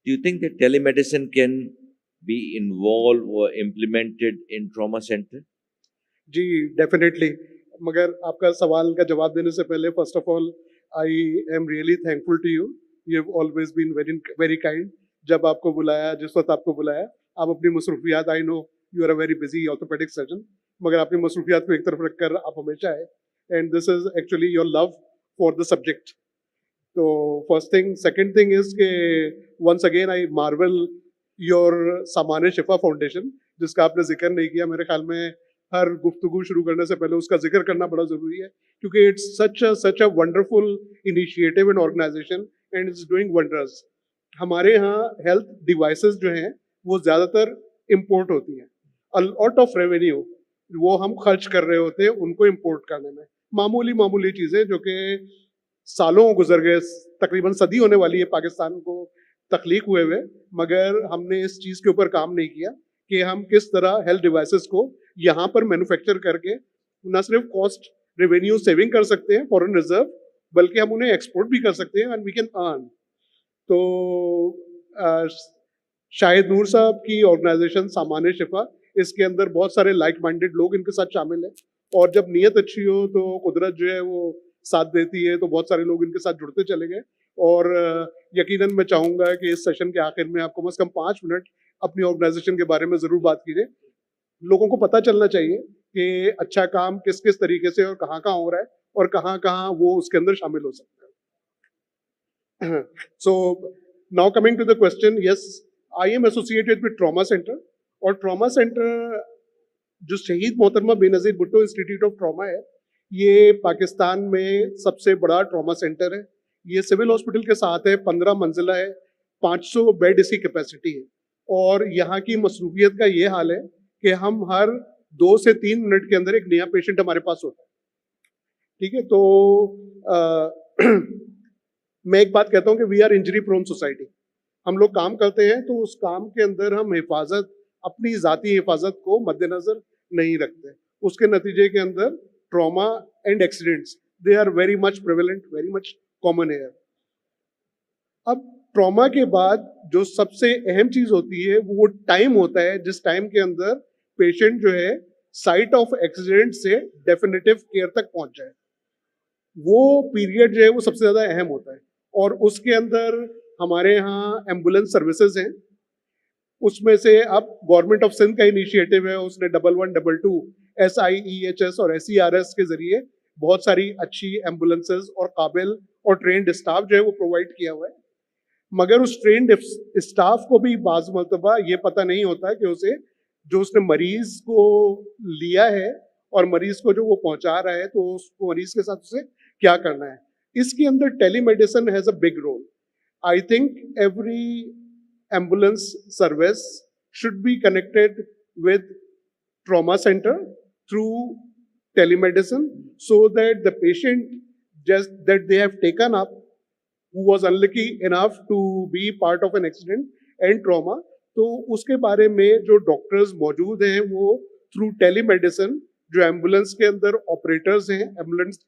Do you think that telemedicine can be involved or implemented in trauma center? जी definitely. मगर आपका सवाल का जवाब देने से पहले first of all I am really thankful to you. You have always been very very kind. जब आपको बुलाया, जिस वक्त आपको बुलाया, आप अपनी मसरूफियात, I know you are a very busy orthopaedic surgeon, मगर अपनी मसरूफियात को एक तरफ रखकर आप हमेशा आए, and this is actually your love for the subject. तो first thing. Second thing is के once again I marvel your सामान शिफा फाउंडेशन, जिसका आपने जिक्र नहीं किया. मेरे ख्याल में हर गुफ्तगू शुरू करने से पहले उसका जिक्र करना बड़ा ज़रूरी है, क्योंकि it's such a wonderful initiative and organization and it's doing wonders. हमारे यहाँ हेल्थ डिवाइसेस जो हैं वो ज़्यादातर इम्पोर्ट होती हैं। अ लॉट ऑफ रेवेन्यू वो हम खर्च कर रहे होते हैं उनको इम्पोर्ट करने में, मामूली चीज़ें जो कि सालों गुजर गए, तकरीबन सदी होने वाली है पाकिस्तान को तख्लीक हुए हुए, मगर हमने इस चीज़ के ऊपर काम नहीं किया कि हम किस तरह हेल्थ डिवाइसेस को यहाँ पर मैन्युफैक्चर करके न सिर्फ कॉस्ट रेवेन्यू सेविंग कर सकते हैं फॉरेन रिजर्व, बल्कि हम उन्हें एक्सपोर्ट भी कर सकते हैं एंड वी कैन अर्न। तो शाहिद नूर साहब की ऑर्गेनाइजेशन सामान्य शिफा, इसके अंदर बहुत सारे लाइक माइंडेड लोग इनके साथ शामिल हैं, और जब नीयत अच्छी हो तो कुदरत जो है वो साथ देती है, तो बहुत सारे लोग इनके साथ जुड़ते चले गए। और यकीनन मैं चाहूँगा कि इस सेशन के आखिर में आपको कम से कम 5 मिनट अपनी ऑर्गेनाइजेशन के बारे में ज़रूर बात कीजिए। लोगों को पता चलना चाहिए कि अच्छा काम किस किस तरीके से और कहाँ कहाँ हो रहा है और कहाँ कहाँ वो उसके अंदर शामिल हो सकता है। So now coming to the question, yes I am associated with trauma centre, और ट्रॉमा सेंटर जो Shaheed Mohtarma Benazir Bhutto institute of trauma है, ये पाकिस्तान में सबसे बड़ा ट्रॉमा सेंटर है। ये सिविल हॉस्पिटल के साथ है, 15 मंजिला है, 500 बेड इसकी कैपेसिटी है, और यहाँ की मसरूफियत का ये हाल है कि हम हर 2 से 3 मिनट के अंदर एक नया पेशेंट हमारे पास होता है। ठीक है, तो मैं एक बात कहता हूँ कि we are injury prone society. हम लोग काम करते हैं तो उस काम के अंदर हम हिफाजत, अपनी ज़ाती हिफाजत को मद्देनज़र नहीं रखते। उसके नतीजे के अंदर trauma and accidents they are very much prevalent, very much common है। अब ट्रॉमा के बाद जो सबसे अहम चीज़ होती है वो टाइम होता है, जिस टाइम के अंदर पेशेंट जो है साइट ऑफ एक्सीडेंट से डेफिनेटिव केयर तक पहुंच जाए। वो पीरियड जो है वो सबसे ज़्यादा अहम होता है, और उसके अंदर हमारे यहाँ एम्बुलेंस सर्विसेज हैं। उसमें से अब गवर्नमेंट ऑफ सिंध का इनिशिएटिव है, उसने 1122 SIEHS और SERS के जरिए बहुत सारी अच्छी एम्बुलेंसेज और काबिल और ट्रेंड स्टाफ जो है वो प्रोवाइड किया हुआ है। मगर उस ट्रेंड स्टाफ को भी बाज़ मरतबा ये पता नहीं होता है कि उसने मरीज को लिया है और मरीज को जो वो पहुंचा रहा है, तो उस मरीज के साथ उसे क्या करना है। इसके अंदर telemedicine has a big role. I think every ambulance service should be connected with trauma center through telemedicine, so that the patient just that they have taken up, who was unlucky enough to be part of an accident and trauma, तो उसके बारे में जो doctors मौजूद हैं वो through telemedicine, जो ambulance के अंदर ऑपरेटर्स हैं, एम्बुलेंस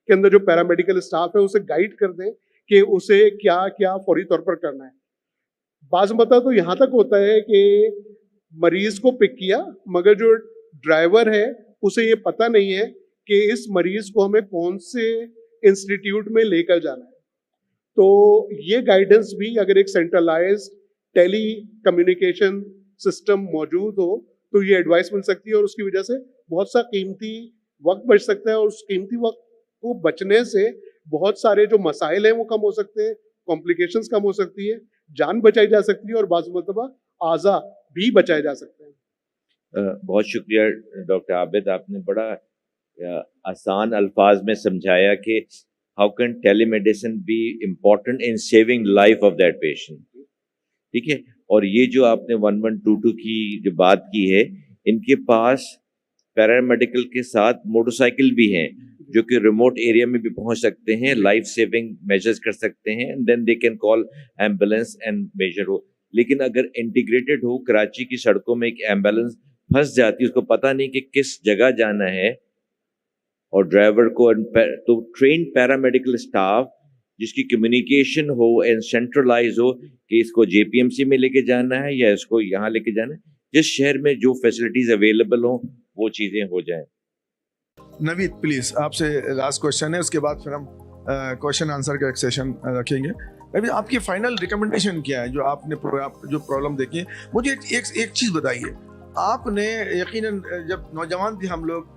के अंदर जो पैरामेडिकल स्टाफ है, उसे गाइड कर दें कि उसे क्या क्या फौरी तौर पर करना है। बाज़ मता तो यहाँ तक होता है कि मरीज को पिक किया, मगर जो ड्राइवर है उसे ये पता नहीं है कि इस मरीज को हमें कौन से इंस्टीट्यूट में लेकर जाना है। तो ये गाइडेंस भी अगर एक सेंट्रलाइज्ड टेली कम्युनिकेशन सिस्टम मौजूद हो तो ये एडवाइस मिल सकती है, और उसकी वजह से बहुत सा कीमती वक्त बच सकता है, और उस कीमती वक्त को बचने से बहुत सारे जो मसाइल हैं वो कम हो सकते हैं, कॉम्प्लिकेशंस कम हो सकती है, जान बचाई जा सकती है, और बाज़ मरतबा आज़ा भी बचाए जा सकते हैं। बहुत शुक्रिया डॉक्टर आबिद, आपने बड़ा आसान अल्फाज में समझाया कि how can telemedicine be important in saving life of that patient. ठीक है, और ये जो आपने 1122 की जो बात की है, इनके पास पैरामेडिकल के साथ मोटरसाइकिल भी हैं जो कि रिमोट एरिया में भी पहुंच सकते हैं, लाइफ सेविंग मेजर्स कर सकते हैं, and then they can call ambulance and measure हो। लेकिन अगर इंटीग्रेटेड हो, कराची की सड़कों में एक एम्बुलेंस फंस जाती है, उसको पता नहीं कि किस जगह जाना है, और ड्राइवर को तो ट्रेन पैरामेडिकल स्टाफ जिसकी कम्युनिकेशन हो एंड सेंट्रलाइज हो कि इसको JPMC में लेके जाना है या इसको यहाँ लेके जाना है, जिस शहर में जो फैसिलिटीज अवेलेबल हो वो चीजें हो जाएं। नवीद प्लीज, आपसे लास्ट क्वेश्चन है, उसके बाद फिर हम क्वेश्चन आंसर का एक सेशन रखेंगे। नवीद, आपकी फाइनल रिकमेंडेशन क्या है जो आपने जो प्रॉब्लम देखी है? मुझे एक चीज़ बताइए, आपने यकीनन जब नौजवान थे हम लोग,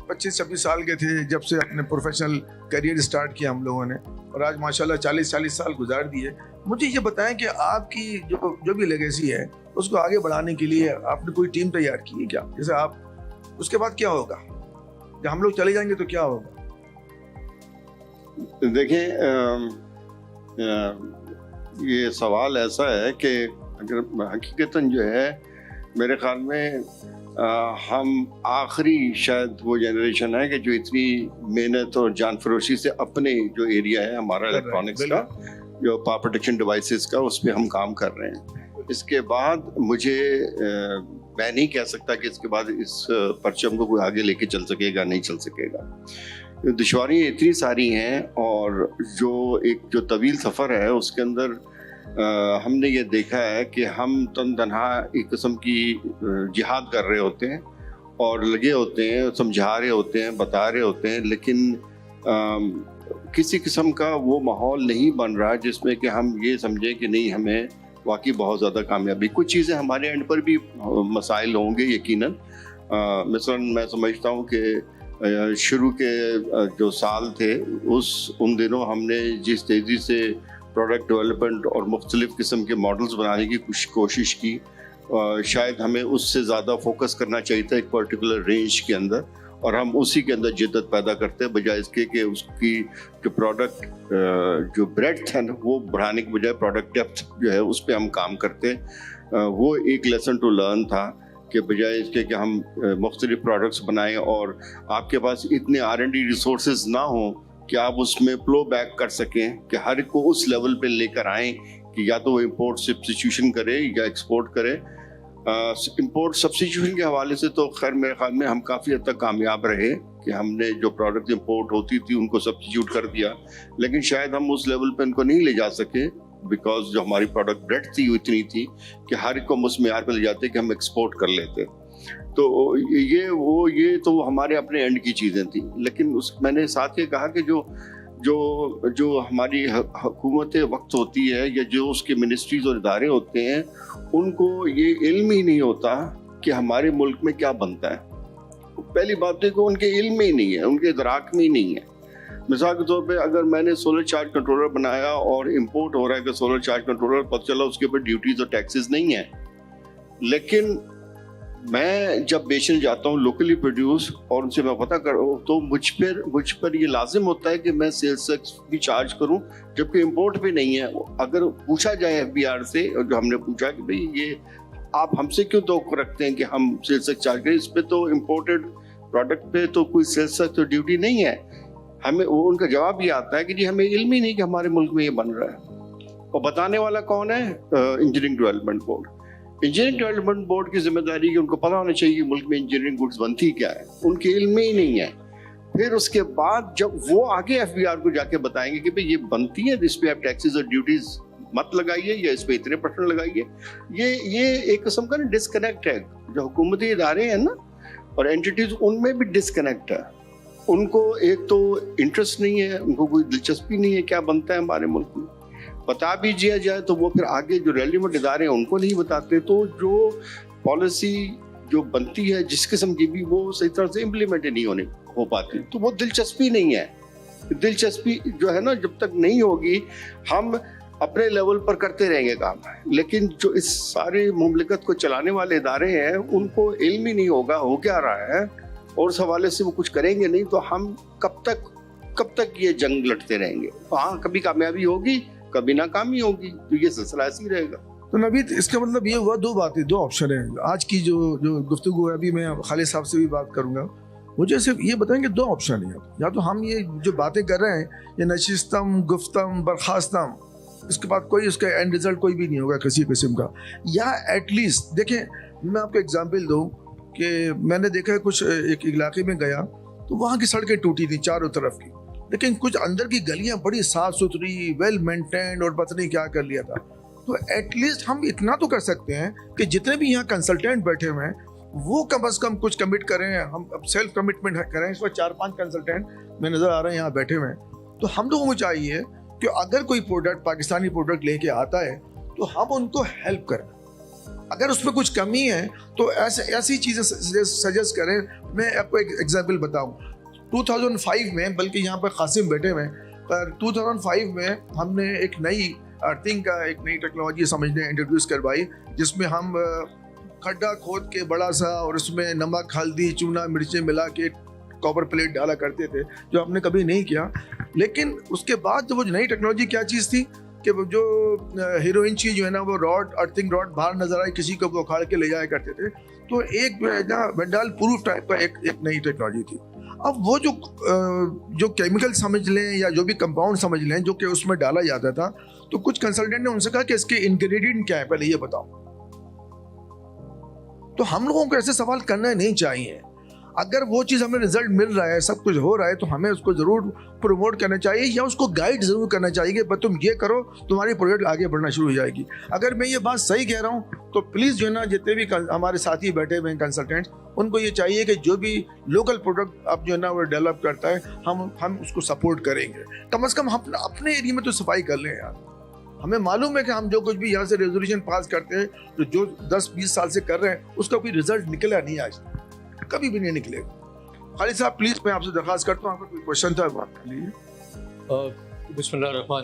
25-26 साल के थे जब से अपने प्रोफेशनल करियर स्टार्ट किया हम लोगों ने, और आज माशाल्लाह 40 साल गुजार दिए। मुझे ये बताएं कि आपकी जो भी लेगेसी है उसको आगे बढ़ाने के लिए आपने कोई टीम तैयार की है क्या? जैसे आप उसके बाद क्या होगा? जब हम लोग चले जाएंगे तो क्या होगा? देखिए, ये सवाल ऐसा है कि अगर हकीकतन जो है मेरे ख्याल में हम आखिरी शायद वो जनरेशन है कि जो इतनी मेहनत और जान फरोशी से अपने जो एरिया है हमारा इलेक्ट्रॉनिक्स का, जो पावर प्रोटेक्शन डिवाइसेस का, उस पर हम काम कर रहे हैं। इसके बाद मुझे मैं नहीं कह सकता कि इसके बाद इस परचम को कोई आगे लेके चल सकेगा, नहीं चल सकेगा। दुश्वारियाँ इतनी सारी हैं और जो तवील सफ़र है उसके अंदर हमने ये देखा है कि हम तन तनहा एक किस्म की जिहाद कर रहे होते हैं और लगे होते हैं, समझा रहे होते हैं, बता रहे होते हैं, लेकिन किसी किस्म का वो माहौल नहीं बन रहा जिसमें कि हम ये समझें कि नहीं, हमें वाकई बहुत ज़्यादा कामयाबी। कुछ चीज़ें हमारे एंड पर भी मसाइल होंगे यकीनन। मिसलन मैं समझता हूँ कि शुरू के जो साल थे उन दिनों हमने जिस तेज़ी से प्रोडक्ट डेवलपमेंट और मुख्तलिफ़ किस्म के मॉडल्स बनाने की कोशिश की, शायद हमें उससे ज़्यादा फोकस करना चाहिए था एक पर्टिकुलर रेंज के अंदर, और हम उसी के अंदर जिद्दत पैदा करते हैं बजाय इसके कि उसकी जो प्रोडक्ट जो ब्रेड्थ है ना वो बढ़ाने की बजाय प्रोडक्ट डेप्थ जो है उस पर हम काम करते हैं। वो एक लेसन टू लर्न था कि बजाय इसके कि हम मुख्तलिफ प्रोडक्ट्स बनाएं और आपके पास इतने R&D रिसोर्सेज ना हों कि आप उसमें फ्लो बैक कर सकें, कि हर एक को उस लेवल पे लेकर आएँ कि या तो वो इम्पोर्ट सब्स्टिट्यूशन करे या एक्सपोर्ट करे। इम्पोर्ट सब्स्टिट्यूशन के हवाले से तो खैर मेरे ख्याल में हम काफ़ी हद तक कामयाब रहे कि हमने जो प्रोडक्ट इम्पोर्ट होती थी उनको सब्स्टिट्यूट कर दिया, लेकिन शायद हम उस लेवल पे उनको नहीं ले जा सके बिकॉज जो हमारी प्रोडक्ट ब्रेड थी वो इतनी थी कि हर एक को हम उस मेयार पर ले जाते कि हम एक्सपोर्ट कर लेते। तो ये तो हमारे अपने एंड की चीज़ें थी, लेकिन मैंने साथ ये कहा कि जो हमारी हुकूमत वक्त होती है या जो उसके मिनिस्ट्रीज और इदारे होते हैं उनको ये इल्म ही नहीं होता कि हमारे मुल्क में क्या बनता है। पहली बात है कि उनके इल्म में ही नहीं है, उनके इदराक में ही नहीं है। मिसाल के तौर पे अगर मैंने सोलर चार्ज कंट्रोलर बनाया और इम्पोर्ट हो रहा है कि सोलर चार्ज कंट्रोलर, पता चला उसके ऊपर ड्यूटीज और टैक्सेस नहीं है, लेकिन मैं जब बेचने जाता हूँ लोकली प्रोड्यूस और उनसे मैं पता करूँ तो मुझ पर ये लाजिम होता है कि मैं सेल्स टैक्स भी चार्ज करूँ, जबकि इम्पोर्ट पे नहीं है। अगर पूछा जाए FBR से, जो हमने पूछा कि भाई ये आप हमसे क्यों तवक्को रखते हैं कि हम सेल्स टैक्स चार्ज करें, इस पे तो इम्पोर्टेड प्रोडक्ट पे तो कोई सेल्स टैक्स तो ड्यूटी नहीं है। हमें वो उनका जवाब ये आता है कि जी हमें इल्म ही नहीं कि हमारे मुल्क में ये बन रहा है। और बताने वाला कौन है? Engineering development board. Engineering development board की जिम्मेदारी कि उनको पता होना चाहिए कि मुल्क में इंजीनियरिंग गुड्स बनती क्या है, उनके इल्म में ही नहीं है। फिर उसके बाद जब वो आगे FBR को जाके बताएंगे कि भाई ये बनती है, इस पे आप टैक्सेस और ड्यूटीज मत लगाइए या इस पे इतने % लगाइए, ये एक किस्म का डिस्कनेक्ट है। जो हुकूमती इदारे हैं ना और एंटिटीज, उनमें भी डिस्कनेक्ट है। उनको एक तो इंटरेस्ट नहीं है, उनको कोई दिलचस्पी नहीं है क्या बनता है हमारे मुल्क में। बता भी दिया जाए तो वो फिर आगे जो रेलिवेंट इदारे हैं उनको नहीं बताते। तो जो पॉलिसी जो बनती है जिस किस्म की भी, वो सही तरह से इम्प्लीमेंट नहीं हो पाती। तो वो दिलचस्पी नहीं है। दिलचस्पी जो है ना, जब तक नहीं होगी हम अपने लेवल पर करते रहेंगे काम, लेकिन जो इस सारे मुमलिकत को चलाने वाले इदारे हैं उनको इल्म ही नहीं होगा हो क्या रहा है, और उस हवाले से वो कुछ करेंगे नहीं। तो हम कब तक ये जंग लड़ते रहेंगे? हाँ, कभी कामयाबी होगी, कभी नाकामी होगी, तो ये सिलसिला ऐसे ही रहेगा। तो नवीद, इसका मतलब ये हुआ दो बातें, दो ऑप्शन है आज की जो गुफ्तगू है। अभी मैं खालिद साहब से भी बात करूंगा, मुझे सिर्फ ये बताएंगे दो ऑप्शन है। या तो हम ये जो बातें कर रहे हैं ये नशिस्तम, गुफ्तम, बर्खास्तम, इसके बाद कोई उसका एंड रिजल्ट कोई भी नहीं होगा किसी किस्म का। या एटलीस्ट देखें, मैं आपको एग्जांपल दूं कि मैंने देखा है कुछ एक इलाके में गया तो वहाँ की सड़कें टूटी थी चारों तरफ की, लेकिन कुछ अंदर की गलियां बड़ी साफ सुथरी, वेल मेंटेन्ड, और पता नहीं क्या कर लिया था। तो एटलीस्ट हम इतना तो कर सकते हैं कि जितने भी यहाँ कंसल्टेंट बैठे हुए हैं वो कम से कम कुछ कमिट करें। हम अब सेल्फ कमिटमेंट करें। इस वक्त 4-5 कंसल्टेंट में नज़र आ रहे हैं यहाँ बैठे हुए हैं। तो हम लोगों को चाहिए कि अगर कोई प्रोडक्ट, पाकिस्तानी प्रोडक्ट लेके आता है तो हम उनको हेल्प करें। अगर उसमें कुछ कमी है तो ऐसी चीज़ें सजेस्ट करें। मैं आपको एक एग्जाम्पल बताऊँ। 2005 में, बल्कि यहाँ पर कासिम बैठे हुए हैं, पर 2005 में हमने एक नई अर्थिंग का एक नई टेक्नोलॉजी समझने इंट्रोड्यूस करवाई, जिसमें हम खड्डा खोद के बड़ा सा और उसमें नमक, हल्दी, चूना, मिर्चें मिला के कॉपर प्लेट डाला करते थे, जो हमने कभी नहीं किया। लेकिन उसके बाद जो वो नई टेक्नोलॉजी क्या चीज़ थी कि वो जो हीरोइन चीज जो है ना, वो रॉड, अर्थिंग रॉड बाहर नजर आई, किसी को वो उखाड़ के ले जाया करते थे। तो एक जो है ना वेंडाल प्रूफ टाइप का एक नई टेक्नोलॉजी थी। अब वो जो केमिकल समझ लें या जो भी कंपाउंड समझ लें जो कि उसमें डाला जाता था, तो कुछ कंसल्टेंट ने उनसे कहा कि इसके इंग्रेडिएंट क्या है, पहले ये बताओ। तो हम लोगों को ऐसे सवाल करना नहीं चाहिए। अगर वो चीज़ हमें रिजल्ट मिल रहा है, सब कुछ हो रहा है, तो हमें उसको ज़रूर प्रमोट करना चाहिए या उसको गाइड ज़रूर करना चाहिए कि तुम ये करो, तुम्हारी प्रोजेक्ट आगे बढ़ना शुरू हो जाएगी। अगर मैं ये बात सही कह रहा हूँ तो प्लीज़ जो है ना, जितने भी हमारे साथी बैठे हुए हैं कंसल्टेंट्स, उनको ये चाहिए कि जो भी लोकल प्रोडक्ट आप जो है ना वो डेवलप करता है, हम उसको सपोर्ट करेंगे। कम से कम हम अपने एरिया में तो सफाई कर लें यार। हमें मालूम है कि हम जो कुछ भी यहाँ से रेजोल्यूशन पास करते हैं, तो जो 10-20 साल से कर रहे हैं, उसका कोई रिजल्ट निकला नहीं, आज कभी भी नहीं निकलेगा। खालिद साहब प्लीज, मैं आपसे दरखास्त करता हूँ, आपका कोई क्वेश्चन था बात के लिए। बिस्मिल्लाह रहमान